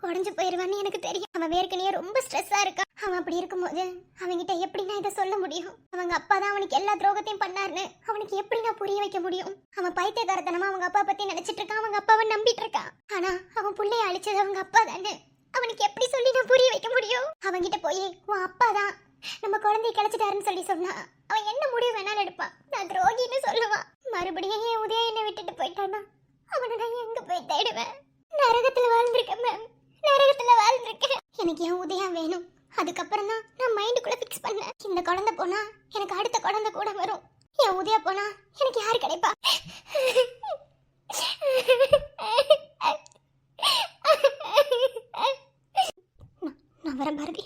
உடஞ்சு போயிருவான்னு எனக்கு தெரியும். அவன் வேர்க்கனையே ரொம்ப ஸ்ட்ரெஸ்ஸா இருக்கான். அவன் அப்படி இருக்கும்போது அவன்கிட்ட எப்படி நான் இதை சொல்ல முடியும்? அவங்க அப்பா தான் அவனுக்கு எல்லா துரோகத்தையும் பண்ணாருன்னு அவனுக்கு எப்படி நான் புரிய வைக்க முடியும்? அவன் பைத்தியக்காரத்தனமா அவங்க அப்பா பத்தி நினைச்சிட்டு இருக்கான். அவங்க அப்பாவை நம்பிட்டு இருக்கான். ஆனா அவன் புள்ளைய அழிச்சது அவங்க அப்பா தானே. அவனுக்கு எப்படி சொல்லி நான் புரிய வைக்க முடியும்? அவன்கிட்ட போய் உன் அப்பா தான் நம்ம குழந்தைய கிளச்சிட்டாருன்னு சொல்லி சொன்னா அவன் என்ன முடிவு வேணாலும் எடுப்பான். நான் துரோகின்னு சொல்லுவான். மறுபடியும் என் உதயா என்னை விட்டுட்டு போயிட்டானா அவனை நான் எங்க போய் தேடுவேன்? நரகத்துல வாழ்ந்திருக்கேன் மேம், நரகத்துல வாழ்ந்திருக்கேன். எனக்கு என் உதயா வேணும். அதுக்கப்புறம் தான் நான் மைண்டுக்குள்ள ஃபிக்ஸ் பண்ணேன். இந்த குழந்தை போனா எனக்கு அடுத்த குழந்தை கூட வரும். என் உதயா போனா எனக்கு யாரு கிடைப்பா? நான் வரேன் பாரதி.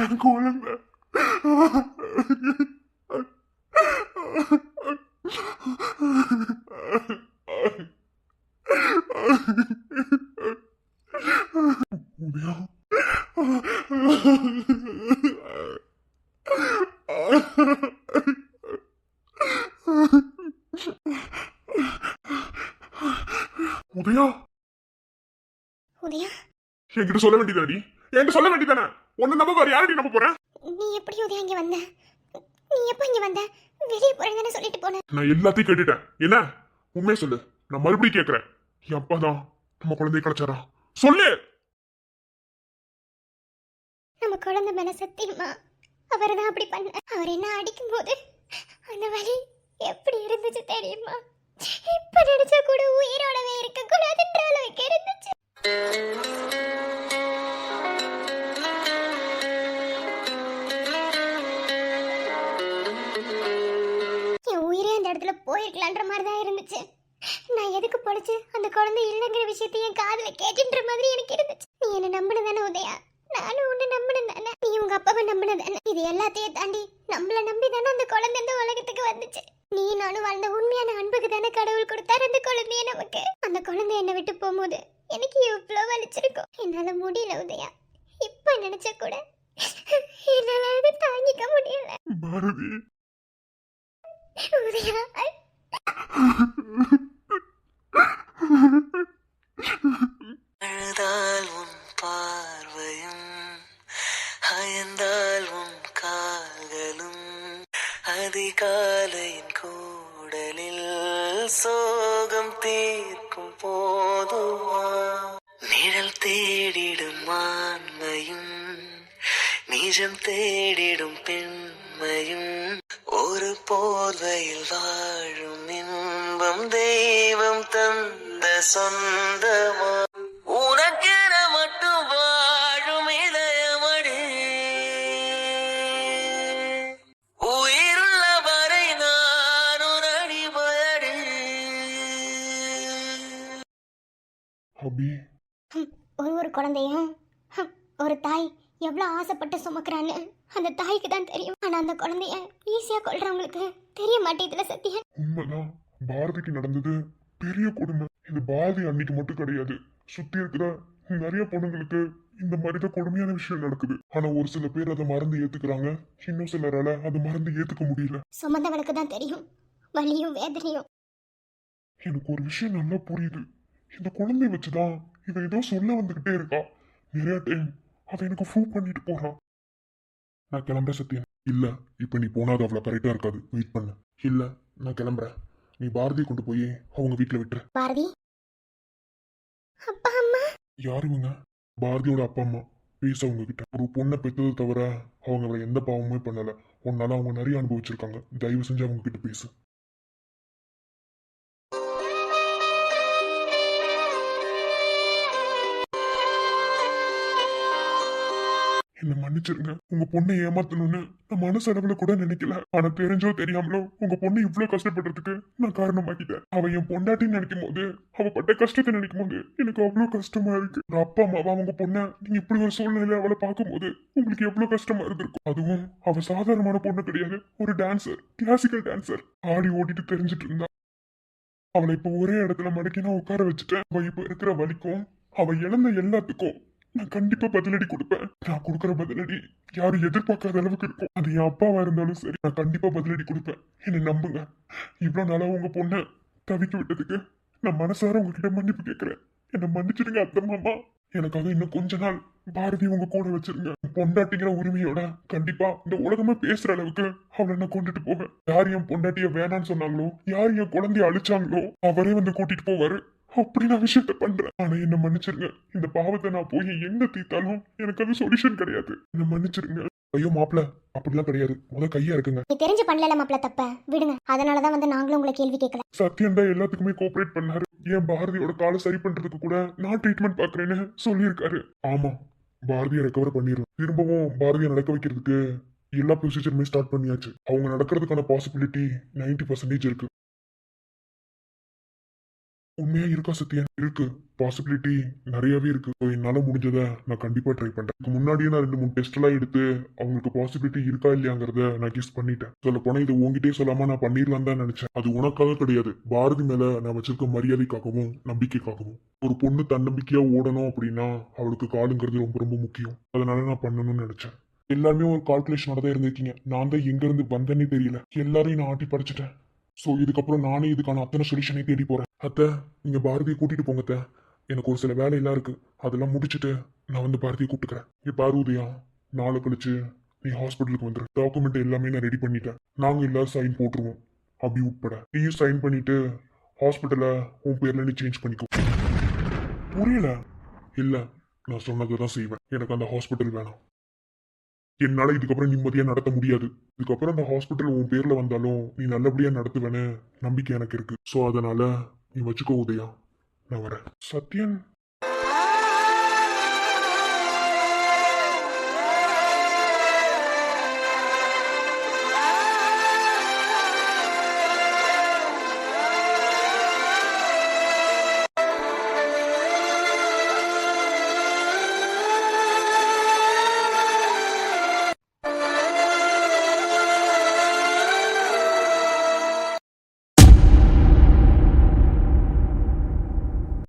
என் குழந்தை உதயா உதயா உதயா என்கிட்ட சொல்ல வேண்டியதாடி, என்கிட்ட சொல்ல வேண்டியதானே? ஒன்னு நம்ப வேற யாரடி நம்ப போறேன்? நீ எப்படி உதயா இங்க வந்த? நீ எப்ப இங்க வந்த? வெளியே போறேன்னு சொல்லிட்டு போன. நான் எல்லாத்தையும் கேட்டுட்டேன். என்ன உண்மையை சொல்லு, நான் மறுபடியும் கேட்கிறேன். என் அப்பா தான் நம்ம குழந்தைய கிடைச்சாரா? சொல்லு. நம்ம குழந்தை மேல சத்தியமா அவர் தான் அப்படி பண்ண. அவர் என்ன அடிக்கும் போது அந்த வலி எப்படி இருந்துச்சு தெரியுமா? இப்ப நினைச்சா கூட உயிரோடவே இருக்க கூடாதுன்ற அளவுக்கு இருந்துச்சு. என் உயிரே அந்த இடத்துல போயிருக்கலான்ற மாதிரி தான் இருந்துச்சு. நான் எதுக்கு படிச்சு அந்த குழந்தை இல்லைங்கிற விஷயத்தை என் காதுல கேட்டுன்ற மாதிரி எனக்கு இருந்துச்சு. நீ என்ன நம்பினதானே உதயா? நானும் உன்னை நம்பினேன் தானே. நீ உங்க அப்பாவை நம்பினதானே. இது எல்லாத்தையும் தாண்டி நம்மள நம்பி தானே அந்த குழந்தை இந்த உலகத்துக்கு வந்துச்சு. நீ நானும் வாழ்ந்த உண்மையான அன்புக்கு தானே கடவுள் கொடுத்தாரு அந்த குழந்தைய நமக்கு. அந்த குழந்தை என்னை விட்டு போகும்போது எனக்கு எவ்வளவு வலிச்சிருக்கும். என்னால முடியல உதயா. இப்ப நினைச்ச கூட என்னால அதை தாங்கிக்க முடியல பாரதி. உதயா. சோகம் தீர்க்கும் போதுமா நிழல் தேடிடும் ஆண்மையும் நிஜம் தேடிடும் பெண்மையும் ஒரு போர்வையில் வாழும் இன்பம் தெய்வம் தந்த சொந்தமா உனக்கென மட்டும் வாழும் இதயமடி உயிருள்ள வரை நான் ஒரு அடிபயடி அபி ஒரு குழந்தையும் ஒரு தாய் எவ்வளோ ஆசைப்பட்டு சுமக்கிறான்னு அந்த தாய்க்கு தான் தெரியும். ஆனால் அந்த குழந்தைய ஈஸியாக கொள்றவங்களுக்கு தெரிய மாட்டேங்குதுல சத்யன். உண்மைதான், பாரதிக்கு நடந்தது பெரிய கொடுமை. இது பாரதி அன்னைக்கு மட்டும் கிடையாது, சுத்தி இருக்கிற நிறைய பொண்ணுங்களுக்கு இந்த மாதிரிதான் கொடுமையான விஷயம் நடக்குது. ஆனா ஒரு சில பேர் அதை மறந்து ஏத்துக்கிறாங்க, இன்னும் சிலரால அதை மறந்து ஏத்துக்க முடியல. சுமந்தவளுக்கு தான் தெரியும் வலியும் வேதனையும். எனக்கு ஒரு விஷயம் நல்லா புரியுது. இந்த குழந்தைய வச்சுதான் இவன் ஏதோ சொல்ல வந்துகிட்டே இருக்கா. நிறைய டைம் அவ எனக்கு ப்ரூவ் பண்ணிட்டு போறான். நான் கிளம்புறேன் சத்யன். இல்ல, இப்ப நீ போனா அது அவ்வளவு கரெக்டா இருக்காது, வெயிட் பண்ணு. இல்ல, நான் கிளம்புறேன். நீ பாரதியை கொண்டு போய் அவங்க வீட்டுல விட்டுரு. பாரதி அப்பா அம்மா யாரு இவங்க? பாரதியோட அப்பா அம்மா. பேச அவங்க கிட்ட. ஒரு பொண்ணை பெற்றதை தவிர அவங்க அவளை எந்த பாவமுமே பண்ணல. உன்னால அவங்க நிறைய அனுபவிச்சிருக்காங்க. தயவு செஞ்சு அவங்க கிட்ட பேசு. என்ன மன்னிச்சிருங்க. உங்க பொண்ணை ஏமாத்தணும்னு நான் மனசளவுல கூட நினைக்கல. ஆனா தெரிஞ்சோ தெரியாமலோ உங்க பொண்ணு இவ்வளவு கஷ்டப்படுறதுக்கு நான் காரணமாக்கிட்டேன். அவ என் பொண்டாட்டின்னு நினைக்கும் போது, அவ பட்ட கஷ்டத்தை நினைக்கும் போது எனக்கு அவ்வளவு கஷ்டமா இருக்கு. ஒரு அப்பா அம்மாவா உங்க பொண்ணை நீங்க இப்படி ஒரு சூழ்நிலையில அவளை பார்க்கும்போது உங்களுக்கு எவ்வளவு கஷ்டமா இருந்திருக்கும். அதுவும் அவ சாதாரணமான பொண்ணு கிடையாது, ஒரு டான்சர், கிளாசிக்கல் டான்சர். ஆடி ஓடிட்டு தெரிஞ்சிட்டு இருந்தா. அவளை இப்ப ஒரே இடத்துல மடக்கி நான் உட்கார வச்சுட்டேன். அவ இப்ப இருக்கிற வலிக்கும் அவ இழந்த எல்லாத்துக்கும் நான் கண்டிப்பா பதிலடி கொடுப்பேன். நான் கொடுக்குற பதிலடி யாரும் எதிர்பார்க்காத அளவுக்கு இருக்கும். அது என் அப்பாவா இருந்தாலும் சரி, நான் கண்டிப்பா பதிலடி கொடுப்பேன். என்னை நம்புங்க. இவ்வளவு நாளா உங்க பொண்ணை தவிக்க விட்டதுக்கு நான் மனசார உங்ககிட்ட மன்னிப்பு கேட்கிறேன். என்னை மன்னிச்சிடுங்க அத்தை மாமா. எனக்காக இன்னும் கொஞ்ச நாள் பாரதி உங்க கூட வச்சிருங்க. பொண்டாட்டிங்கிற உரிமையோட கண்டிப்பா இந்த உலகமே பேசுற அளவுக்கு அவளை நான் கொண்டுட்டு போவேன். யார் என் பொண்டாட்டிய வேணான்னு சொன்னாங்களோ, யார் என் குழந்தைய அழிச்சாங்களோ அவரே வந்து கூட்டிட்டு போவாரு. அப்படி நான் விஷயத்த பண்றேன். ஆனா என்ன மன்னிச்சிருங்க. இந்த பாவத்தை நான் போய் எங்க தீத்தாலும் எனக்கு அது சொல்யூஷன் கிடையாது. என்ன மன்னிச்சிருங்க. ஐயோ மாப்பிள்ள, அப்படிலாம் கிடையாது. கையா இருக்குங்க. நீ தெரிஞ்சு பண்ணல மாப்பிள்ள, தப்ப விடுங்க. அதனாலதான் வந்து நாங்களும் உங்களை கேள்வி கேட்கல. சத்யன் தான் எல்லாத்துக்குமே கோஆபரேட் பண்ணாரு. ஏன் பாரதியோட காலை சரி பண்றதுக்கு கூட நான் ட்ரீட்மெண்ட் பாக்குறேன்னு சொல்லியிருக்காரு. ஆமா, பாரதியை ரெக்கவர் பண்ணிடலாம். திரும்பவும் பாரதியை நடக்க வைக்கிறதுக்கு எல்லா ப்ரொசீஜருமே ஸ்டார்ட் பண்ணியாச்சு. அவங்க நடக்கிறதுக்கான பாசிபிலிட்டி 90% இருக்கு. உண்மையா இருக்கா சத்யன்? இருக்கு, பாசிபிலிட்டி நிறையவே இருக்கு. என்னால முடிஞ்சதை நான் கண்டிப்பா ட்ரை பண்றேன். இதுக்கு முன்னாடியே நான் 2-3 டெஸ்ட் எல்லாம் எடுத்து அவங்களுக்கு பாசிபிலிட்டி இருக்கா இல்லையாங்கிறத நான் கெஸ் பண்ணிட்டேன். சொல்ல போனா இது உங்ககிட்டே சொல்லாம நான் பண்ணிடலாம் தான் நினைச்சேன். அது உனக்காக கிடையாது, பாரதி மேல நான் வச்சிருக்க மரியாதைக்காகவும் நம்பிக்கைக்காகவும். ஒரு பொண்ணு தன்னம்பிக்கையா ஓடணும் அப்படின்னா அவளுக்கு காலுங்கிறது ரொம்ப ரொம்ப முக்கியம். அதனால நான் பண்ணணும்னு நினைச்சேன். எல்லாருமே ஒரு கால்குலேஷனோட தான் இருந்திருக்கீங்க. நான் தான் எங்க இருந்து வந்தேன்னே தெரியல. எல்லாரையும் நான் ஆட்டி படைச்சிட்டேன். ஸோ இதுக்கப்புறம் நானே இதுக்கான அத்தனை சொல்யூஷனே தேடி போறேன். அத்தை, நீங்க பாரதியை கூட்டிட்டு போங்க அத்தை. எனக்கு ஒரு சில வேலையெல்லாம் இருக்கு, அதெல்லாம் முடிச்சுட்டு நான் வந்து பாரதியை கூப்பிட்டுக்கிறேன். நீ பாரு உதயா, நாளை கழிச்சு நீ ஹாஸ்பிட்டலுக்கு வந்துரு. டாக்குமெண்ட் எல்லாமே நான் ரெடி பண்ணிட்டேன். நாங்க எல்லாரும் சைன் போட்டுருவோம், அப்படி உட்பட. நீயும் சைன் பண்ணிட்டு ஹாஸ்பிட்டலை உன் பேர்ல நீ சேஞ்ச் பண்ணிக்கோ. புரியல? இல்ல, நான் சொன்னதான் செய்வேன். எனக்கு அந்த ஹாஸ்பிட்டல் வேணாம். என்னால இதுக்கப்புறம் நிம்மதியா நடத்த முடியாது. இதுக்கப்புறம் அந்த ஹாஸ்பிட்டல் உன் பேர்ல வந்தாலும் நீ நல்லபடியா நடத்துவேன்னு நம்பிக்கை எனக்கு இருக்கு. ஸோ அதனால நீ வச்சுக்கோ உதயா, நான் வரேன். சத்யன்